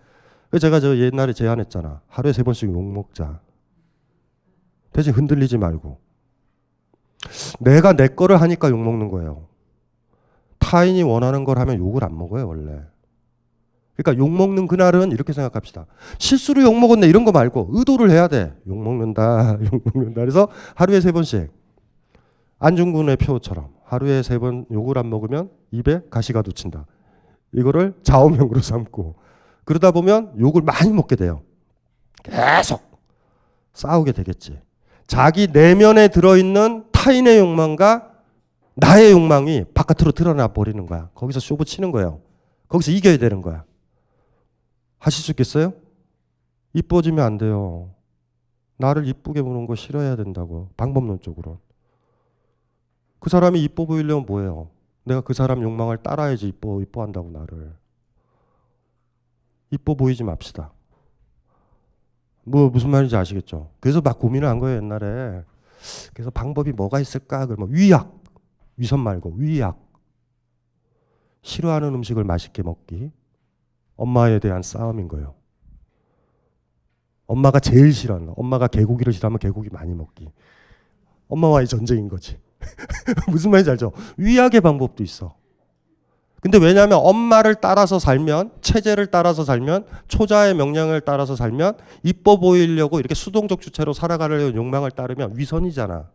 그래서 제가 저 옛날에 제안했잖아. 하루에 3번씩 욕 먹자. 대신 흔들리지 말고. 내가 내 거를 하니까 욕 먹는 거예요. 타인이 원하는 걸 하면 욕을 안 먹어요, 원래. 그러니까 욕 먹는 그날은 이렇게 생각합시다. 실수로 욕 먹었네 이런 거 말고 의도를 해야 돼. 욕 먹는다. 욕 먹는다. 그래서 하루에 3번씩. 안중근의 표처럼 하루에 3번 욕을 안 먹으면 입에 가시가 돋친다. 이거를 좌우명으로 삼고 그러다 보면 욕을 많이 먹게 돼요. 계속 싸우게 되겠지. 자기 내면에 들어있는 타인의 욕망과 나의 욕망이 바깥으로 드러나 버리는 거야. 거기서 쇼부 치는 거예요. 거기서 이겨야 되는 거야. 하실 수 있겠어요? 이뻐지면 안 돼요. 나를 이쁘게 보는 거 싫어해야 된다고. 방법론적으로. 그 사람이 이뻐 보이려면 뭐예요? 내가 그 사람 욕망을 따라야지 이뻐한다고 나를. 이뻐 보이지 맙시다. 뭐 무슨 말인지 아시겠죠? 그래서 막 고민을 한 거예요 옛날에. 그래서 방법이 뭐가 있을까? 그러면 위약, 위선 말고 위약. 싫어하는 음식을 맛있게 먹기. 엄마에 대한 싸움인 거예요. 엄마가 제일 싫어하는, 엄마가 개고기를 싫어하면 개고기 많이 먹기. 엄마와의 전쟁인 거지. 무슨 말인지 알죠? 위약의 방법도 있어. 근데 왜냐하면 엄마를 따라서 살면, 체제를 따라서 살면, 초자의 명령을 따라서 살면, 이뻐 보이려고 이렇게 수동적 주체로 살아가려는 욕망을 따르면 위선이잖아.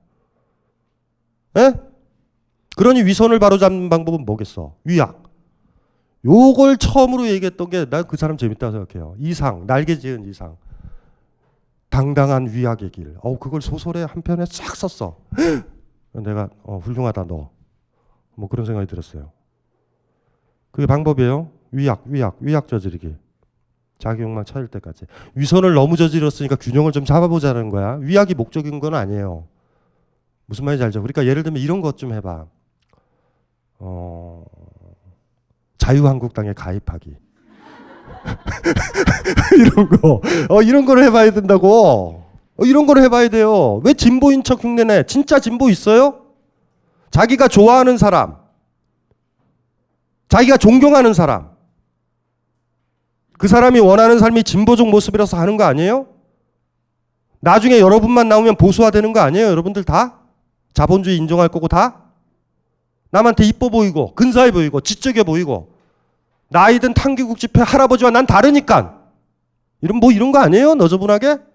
에? 그러니 위선을 바로잡는 방법은 뭐겠어? 위약. 요걸 처음으로 얘기했던 게 난 그 사람 재밌다고 생각해요. 이상, 날개 지은 이상. 당당한 위약의 길. 그걸 소설에 한 편에 싹 썼어. 내가 훌륭하다 너. 뭐 그런 생각이 들었어요. 그게 방법이에요. 위약 저지르기. 자기 욕망 찾을 때까지. 위선을 너무 저질렀으니까 균형을 좀 잡아보자는 거야. 위약이 목적인 건 아니에요. 무슨 말인지 알죠? 그러니까 예를 들면 이런 것 좀 해봐. 자유한국당에 가입하기. 이런 거를 해봐야 된다고. 이런 걸 해봐야 돼요. 왜 진보인 척 흉내내? 진짜 진보 있어요? 자기가 좋아하는 사람, 자기가 존경하는 사람, 그 사람이 원하는 삶이 진보적 모습이라서 하는 거 아니에요? 나중에 여러분만 나오면 보수화되는 거 아니에요? 여러분들 다? 자본주의 인정할 거고 다? 남한테 이뻐 보이고 근사해 보이고 지적해 보이고 나이든 탕기국 집회 할아버지와 난 다르니까 이런 거 아니에요? 너저분하게?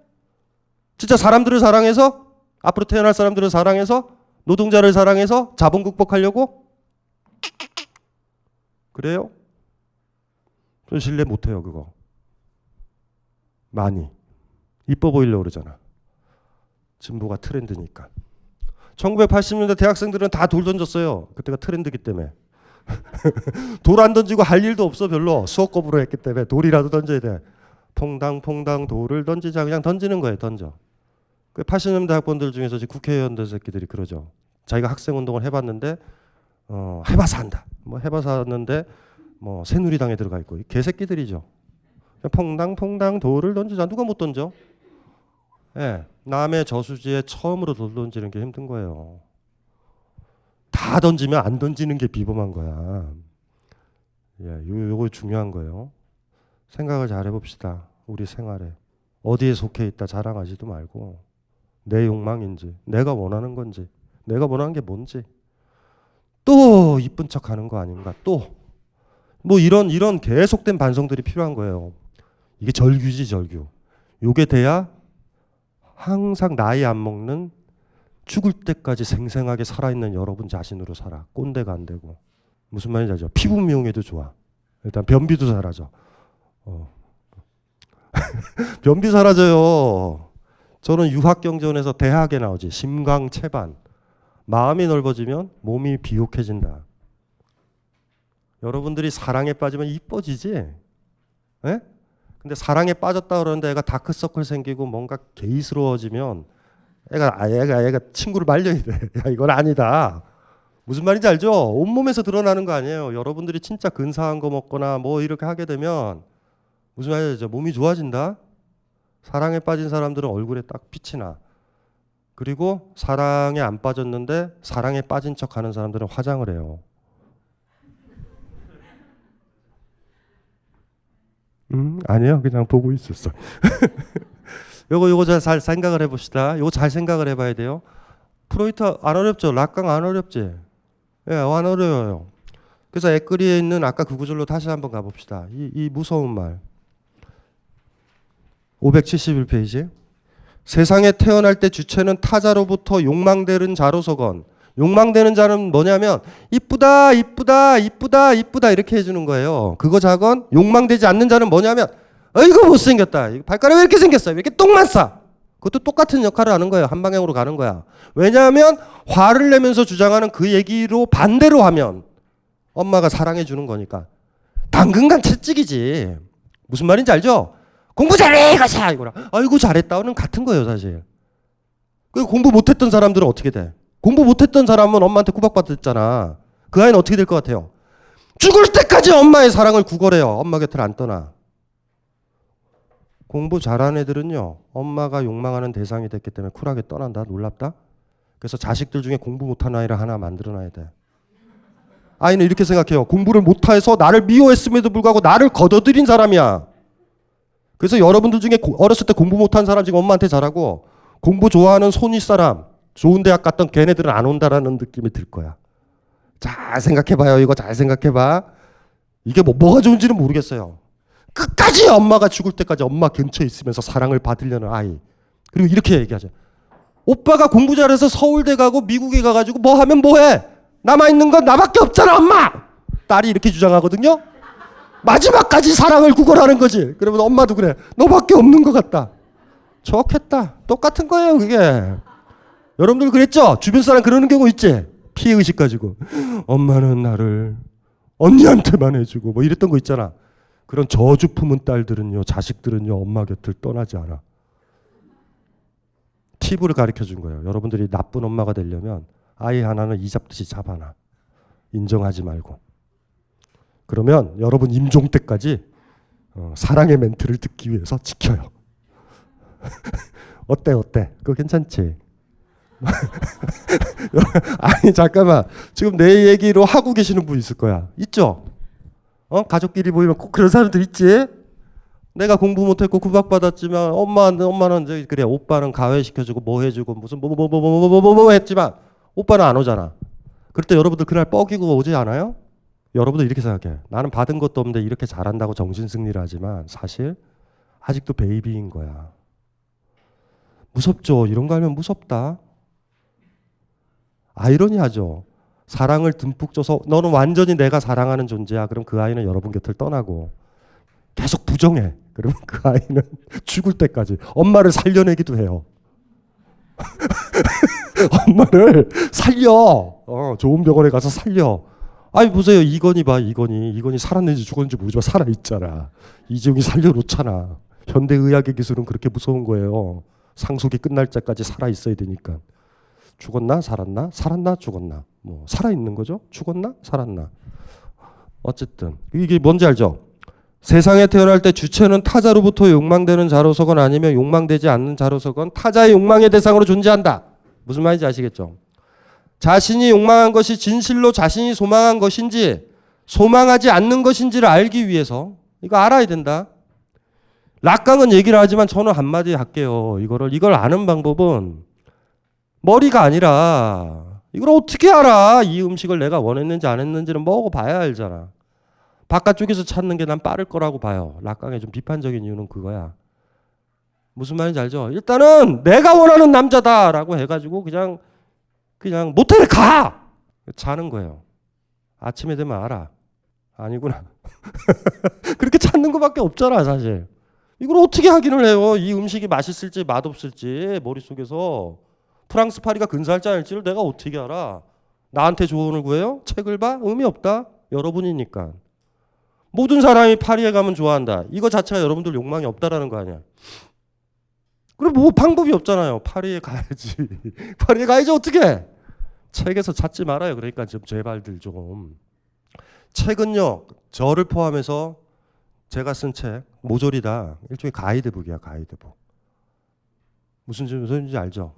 진짜 사람들을 사랑해서 앞으로 태어날 사람들을 사랑해서 노동자를 사랑해서 자본 극복하려고? 그래요? 전 신뢰 못해요 그거. 많이 이뻐 보이려고 그러잖아. 진보가 트렌드니까. 1980년대 대학생들은 다 돌 던졌어요. 그때가 트렌드기 때문에. 돌 안 던지고 할 일도 없어 별로. 수업급으로 했기 때문에 돌이라도 던져야 돼. 퐁당퐁당 돌을 던지자. 그냥 던지는 거예요. 던져. 그 80년대 학번들 중에서 지금 국회의원들 새끼들이 그러죠. 자기가 학생운동을 해봤는데 해봐서 한다. 뭐 해봐서 하는데 뭐 새누리당에 들어가 있고 개새끼들이죠. 퐁당퐁당 돌을 던지자. 누가 못 던져? 예, 남의 저수지에 처음으로 돌 던지는 게 힘든 거예요. 다 던지면 안 던지는 게 비범한 거야. 예, 요거 중요한 거예요. 생각을 잘 해봅시다. 우리 생활에. 어디에 속해 있다 자랑하지도 말고 내 욕망인지 내가 원하는 건지 내가 원하는 게 뭔지 또 이쁜 척하는 거 아닌가 또 뭐 이런 계속된 반성들이 필요한 거예요. 이게 절규지 절규. 요게 돼야 항상 나이 안 먹는 죽을 때까지 생생하게 살아있는 여러분 자신으로 살아. 꼰대가 안 되고. 무슨 말인지 알죠? 피부 미용에도 좋아. 일단 변비도 사라져. 변비 사라져요. 저는 유학경전에서 대학에 나오지. 심광체반. 마음이 넓어지면 몸이 비옥해진다. 여러분들이 사랑에 빠지면 이뻐지지? 에? 근데 사랑에 빠졌다 그러는데 애가 다크서클 생기고 뭔가 게이스러워지면 애가 친구를 말려야 돼. 야, 이건 아니다. 무슨 말인지 알죠? 온몸에서 드러나는 거 아니에요. 여러분들이 진짜 근사한 거 먹거나 뭐 이렇게 하게 되면 무슨 말인지 알죠? 몸이 좋아진다. 사랑에 빠진 사람들은 얼굴에 딱 빛이 나. 그리고 사랑에 안 빠졌는데 사랑에 빠진 척 하는 사람들은 화장을 해요. 아니요. 그냥 보고 있었어. 요거 잘 생각을 해봅시다. 요거 잘 생각을 해봐야 돼요. 프로이트 안 어렵죠? 락강 안 어렵지? 예, 안 어려워요. 그래서 에끄리에 있는 아까 그 구절로 다시 한번 가봅시다. 이 무서운 말. 571페이지. 세상에 태어날 때 주체는 타자로부터 욕망되는 자로서건. 욕망되는 자는 뭐냐면 이쁘다 이쁘다 이쁘다 이쁘다 이렇게 해주는 거예요. 그거 자건 욕망되지 않는 자는 뭐냐면 어이구 못생겼다. 발가락이 왜 이렇게 생겼어? 왜 이렇게 똥만 싸? 그것도 똑같은 역할을 하는 거예요. 한 방향으로 가는 거야. 왜냐하면 화를 내면서 주장하는 그 얘기로 반대로 하면 엄마가 사랑해 주는 거니까. 당근간 채찍이지. 무슨 말인지 알죠? 공부 잘해 가자 이거랑 아이고 잘했다는 같은 거예요 사실. 그 공부 못했던 사람들은 어떻게 돼? 공부 못했던 사람은 엄마한테 구박받았잖아. 그 아이는 어떻게 될 것 같아요? 죽을 때까지 엄마의 사랑을 구걸해요. 엄마 곁을 안 떠나. 공부 잘하는 애들은요, 엄마가 욕망하는 대상이 됐기 때문에 쿨하게 떠난다. 놀랍다. 그래서 자식들 중에 공부 못하는 아이를 하나 만들어놔야 돼. 아이는 이렇게 생각해요. 공부를 못해서 나를 미워했음에도 불구하고 나를 걷어들인 사람이야. 그래서 여러분들 중에 어렸을 때 공부 못한 사람 지금 엄마한테 잘하고, 공부 좋아하는 손윗 사람, 좋은 대학 갔던 걔네들은 안 온다라는 느낌이 들 거야. 잘 생각해봐요. 이거 잘 생각해봐. 이게 뭐가 좋은지는 모르겠어요. 끝까지 엄마가 죽을 때까지 엄마 근처에 있으면서 사랑을 받으려는 아이. 그리고 이렇게 얘기하죠. 오빠가 공부 잘해서 서울대 가고 미국에 가가지고 뭐 하면 뭐해? 남아있는 건 나밖에 없잖아, 엄마! 딸이 이렇게 주장하거든요. 마지막까지 사랑을 구걸하는 거지. 그러면 엄마도 그래. 너밖에 없는 것 같다. 좋겠다. 똑같은 거예요, 그게. 여러분들 그랬죠? 주변 사람 그러는 경우 있지? 피해의식 가지고. 엄마는 나를 언니한테만 해주고 뭐 이랬던 거 있잖아. 그런 저주 품은 딸들은요, 자식들은요, 엄마 곁을 떠나지 않아. 팁을 가르쳐 준 거예요. 여러분들이 나쁜 엄마가 되려면 아이 하나는 이 잡듯이 잡아놔. 인정하지 말고. 그러면 여러분 임종 때까지 사랑의 멘트를 듣기 위해서 지켜요. 어때? 그거 괜찮지? 아니 잠깐만, 지금 내 얘기로 하고 계시는 분 있을 거야. 있죠? 가족끼리 모이면 꼭 그런 사람들 있지? 내가 공부 못했고 구박받았지만 엄마는 이제 그래, 오빠는 가회시켜주고 뭐 해주고 무슨 뭐 했지만 오빠는 안 오잖아. 그럴 때 여러분들 그날 뻐기고 오지 않아요? 여러분들 이렇게 생각해. 나는 받은 것도 없는데 이렇게 잘한다고 정신승리를 하지만 사실 아직도 베이비인 거야. 무섭죠? 이런 거 알면 무섭다. 아이러니하죠. 사랑을 듬뿍 줘서 너는 완전히 내가 사랑하는 존재야. 그럼 그 아이는 여러분 곁을 떠나고 계속 부정해. 그러면 그 아이는 죽을 때까지 엄마를 살려내기도 해요. 엄마를 살려. 좋은 병원에 가서 살려. 아니 보세요. 이건희 봐. 이건희 살았는지 죽었는지 모르지만 살아있잖아. 이재용이 살려놓잖아. 현대의학의 기술은 그렇게 무서운 거예요. 상속이 끝날 때까지 살아있어야 되니까. 죽었나? 살았나? 살았나? 죽었나? 뭐 살아있는 거죠? 죽었나? 살았나? 어쨌든 이게 뭔지 알죠? 세상에 태어날 때 주체는 타자로부터 욕망되는 자로서건 아니면 욕망되지 않는 자로서건 타자의 욕망의 대상으로 존재한다. 무슨 말인지 아시겠죠? 자신이 욕망한 것이 진실로 자신이 소망한 것인지 소망하지 않는 것인지를 알기 위해서 이거 알아야 된다. 락강은 얘기를 하지만 저는 한마디 할게요. 이걸 아는 방법은 머리가 아니라 이걸 어떻게 알아? 이 음식을 내가 원했는지 안 했는지는 먹어봐야 알잖아. 바깥쪽에서 찾는 게 난 빠를 거라고 봐요. 락강의 좀 비판적인 이유는 그거야. 무슨 말인지 알죠? 일단은 내가 원하는 남자다라고 해가지고 그냥 모텔에 가! 자는 거예요. 아침에 되면 알아. 아니구나. 그렇게 찾는 것밖에 없잖아 사실. 이걸 어떻게 확인을 해요? 이 음식이 맛있을지 맛없을지 머릿속에서. 프랑스 파리가 근사할지 아닐지를 내가 어떻게 알아? 나한테 조언을 구해요? 책을 봐? 의미 없다. 여러분이니까. 모든 사람이 파리에 가면 좋아한다. 이거 자체가 여러분들 욕망이 없다라는 거 아니야. 그럼 뭐 방법이 없잖아요. 파리에 가야지. 파리에 가야지 어떻게? 책에서 찾지 말아요. 그러니까 좀 제발들 좀. 책은요. 저를 포함해서 제가 쓴 책 모조리 다 일종의 가이드북이야. 가이드북. 무슨 소리인지 알죠?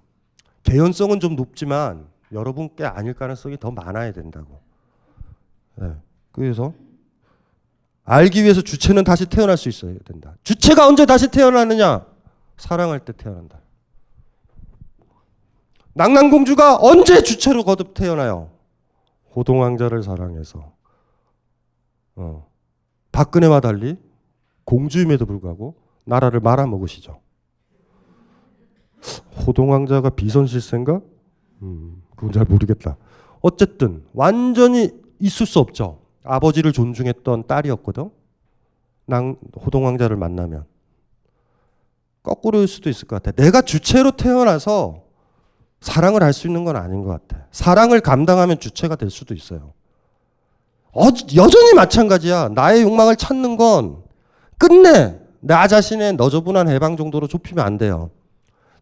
개연성은 좀 높지만 여러분께 아닐 가능성이 더 많아야 된다고. 네. 그래서 알기 위해서 주체는 다시 태어날 수 있어야 된다. 주체가 언제 다시 태어나느냐? 사랑할 때 태어난다. 낭랑공주가 언제 주체로 거듭 태어나요? 호동왕자를 사랑해서. 박근혜와 달리 공주임에도 불구하고 나라를 말아먹으시죠. 호동왕자가 비선실세인가? 그건 잘 모르겠다. 어쨌든 완전히 있을 수 없죠. 아버지를 존중했던 딸이었거든. 호동왕자를 만나면. 거꾸로일 수도 있을 것 같아. 내가 주체로 태어나서 사랑을 할 수 있는 건 아닌 것 같아. 사랑을 감당하면 주체가 될 수도 있어요. 여전히 마찬가지야. 나의 욕망을 찾는 건 끝내 나 자신의 너저분한 해방 정도로 좁히면 안 돼요.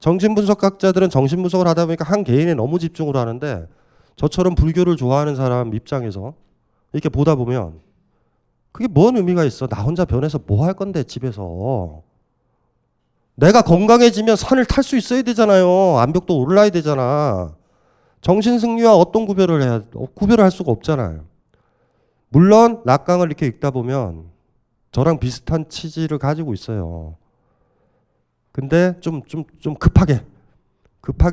정신분석학자들은 정신분석을 하다 보니까 한 개인에 너무 집중을 하는데 저처럼 불교를 좋아하는 사람 입장에서 이렇게 보다 보면 그게 뭔 의미가 있어? 나 혼자 변해서 뭐 할 건데 집에서. 내가 건강해지면 산을 탈 수 있어야 되잖아요. 암벽도 올라야 되잖아. 정신승리와 어떤 구별을 해야 구별을 할 수가 없잖아요. 물론 락강을 이렇게 읽다 보면 저랑 비슷한 취지를 가지고 있어요. 근데 좀 급하게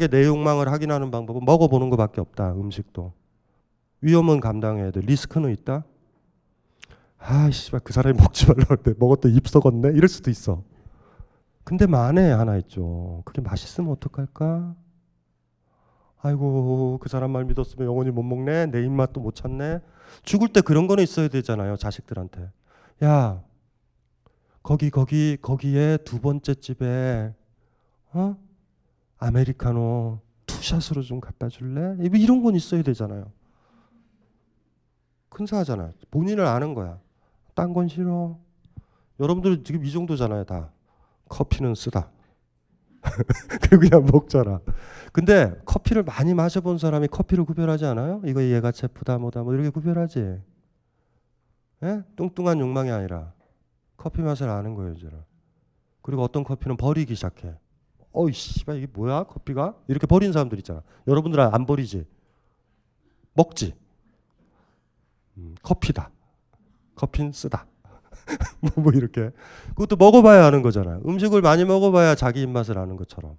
내 욕망을 확인하는 방법은 먹어보는 것밖에 없다. 음식도. 위험은 감당해야 돼. 리스크는 있다. 아, 씨발 그 사람이 먹지 말라고 했는데 먹었더니 입 썩었네. 이럴 수도 있어. 근데 만에 하나 있죠. 그게 맛있으면 어떡할까? 아이고 그 사람 말 믿었으면 영원히 못 먹네. 내 입맛도 못 찾네. 죽을 때 그런 거는 있어야 되잖아요. 자식들한테. 야 거기에 두 번째 집에 아메리카노 투샷으로 좀 갖다 줄래? 이런 건 있어야 되잖아요. 근사하잖아요. 본인을 아는 거야. 딴 건 싫어. 여러분들 지금 이 정도잖아요. 다. 커피는 쓰다. 그리고 그냥 먹잖아. 근데 커피를 많이 마셔본 사람이 커피를 구별하지 않아요? 이거 얘가 제프다 뭐다 뭐 이렇게 구별하지. 예? 뚱뚱한 욕망이 아니라 커피 맛을 아는 거예요. 이제는. 그리고 어떤 커피는 버리기 시작해. 어이 씨발 이게 뭐야 커피가? 이렇게 버리는 사람들 있잖아. 여러분들은 안 버리지. 먹지. 커피다. 커피는 쓰다. 뭐 이렇게. 그것도 먹어봐야 아는 거잖아요. 음식을 많이 먹어봐야 자기 입맛을 아는 것처럼.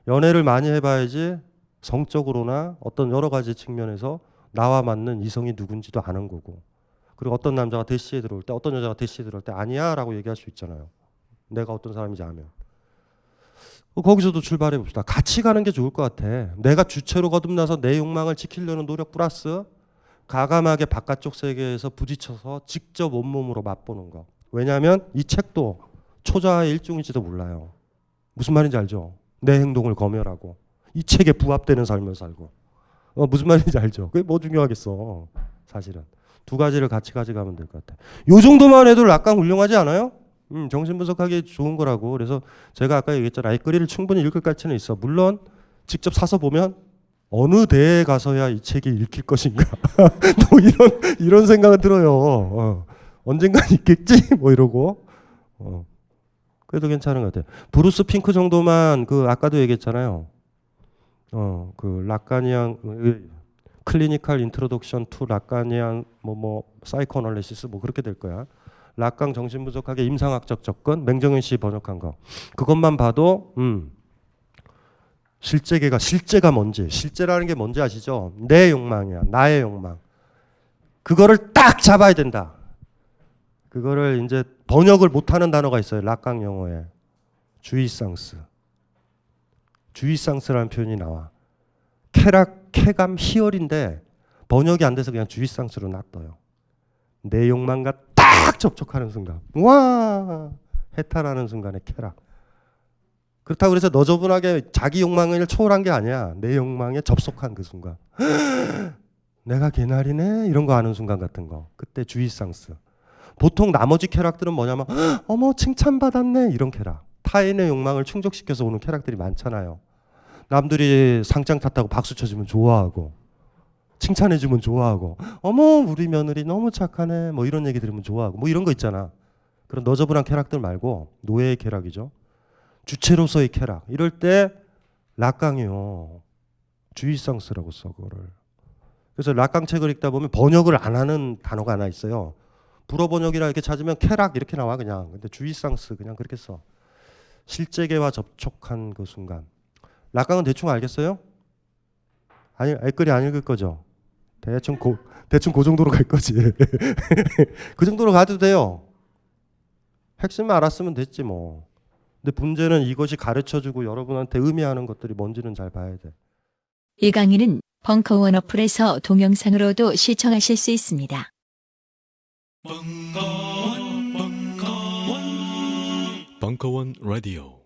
연애를 많이 해봐야지 성적으로나 어떤 여러 가지 측면에서 나와 맞는 이성이 누군지도 아는 거고. 그리고 어떤 남자가 대시에 들어올 때 어떤 여자가 대시에 들어올 때 아니야 라고 얘기할 수 있잖아요. 내가 어떤 사람인지 알면. 거기서도 출발해 봅시다. 같이 가는 게 좋을 것 같아. 내가 주체로 거듭나서 내 욕망을 지키려는 노력 플러스 가감하게 바깥쪽 세계에서 부딪혀서 직접 온몸으로 맛보는 거. 왜냐하면 이 책도 초자의 일종일지도 몰라요. 무슨 말인지 알죠? 내 행동을 검열하고 이 책에 부합되는 삶을 살고. 무슨 말인지 알죠? 그게 뭐 중요하겠어. 사실은. 두 가지를 같이 가져가면 될 것 같아. 요 정도만 해도 락강 훌륭하지 않아요? 정신분석하기 좋은 거라고. 그래서 제가 아까 얘기했잖아요. 글을 충분히 읽을 가치는 있어. 물론 직접 사서 보면 어느 대에 가서야 이 책이 읽힐 것인가. 뭐 이런 생각은 들어요. 언젠간 있겠지? 뭐 이러고. 그래도 괜찮은 것 같아요. 브루스 핑크 정도만 그 아까도 얘기했잖아요. 그 라카니안 클리니컬 인트로덕션 투 라카니안 뭐 사이코어널리시스 뭐 그렇게 될 거야. 락강 정신분석학의 임상학적 접근 맹정윤 씨 번역한 거. 그것만 봐도 실제가 뭔지, 실제라는 게 뭔지 아시죠? 내 욕망이야. 나의 욕망. 그거를 딱 잡아야 된다. 그거를 이제 번역을 못하는 단어가 있어요. 락강 영어에. 주의상스. 주의상스라는 표현이 나와. 쾌감, 희열인데 번역이 안 돼서 그냥 주의상스로 놔둬요. 내 욕망과 딱 접촉하는 순간. 와! 해탈하는 순간에 쾌락. 그렇다고 그래서 너저분하게 자기 욕망을 초월한 게 아니야. 내 욕망에 접속한 그 순간. 내가 개나리네? 이런 거 아는 순간 같은 거. 그때 주의상스. 보통 나머지 쾌락들은 뭐냐면 어머 칭찬받았네 이런 쾌락. 타인의 욕망을 충족시켜서 오는 쾌락들이 많잖아요. 남들이 상장 탔다고 박수 쳐주면 좋아하고 칭찬해주면 좋아하고 어머 우리 며느리 너무 착하네 뭐 이런 얘기 들으면 좋아하고 뭐 이런 거 있잖아. 그런 너저분한 쾌락들 말고 노예의 쾌락이죠. 주체로서의 쾌락. 이럴 때 락강이요. 주의상스라고 써 그거를. 그래서 락강 책을 읽다 보면 번역을 안 하는 단어가 하나 있어요. 불어 번역이라 이렇게 찾으면 쾌락 이렇게 나와 그냥. 근데 주의상스 그냥 그렇게 써. 실제계와 접촉한 그 순간. 락강은 대충 알겠어요? 아니 알거리 안 읽을 거죠. 대충 그 정도로 갈 거지. 그 정도로 가도 돼요. 핵심만 알았으면 됐지 뭐. 근데 문제는 이것이 가르쳐주고 여러분한테 의미하는 것들이 뭔지는 잘 봐야 돼. 이 강의는 벙커원 어플에서 동영상으로도 시청하실 수 있습니다. 벙커원 라디오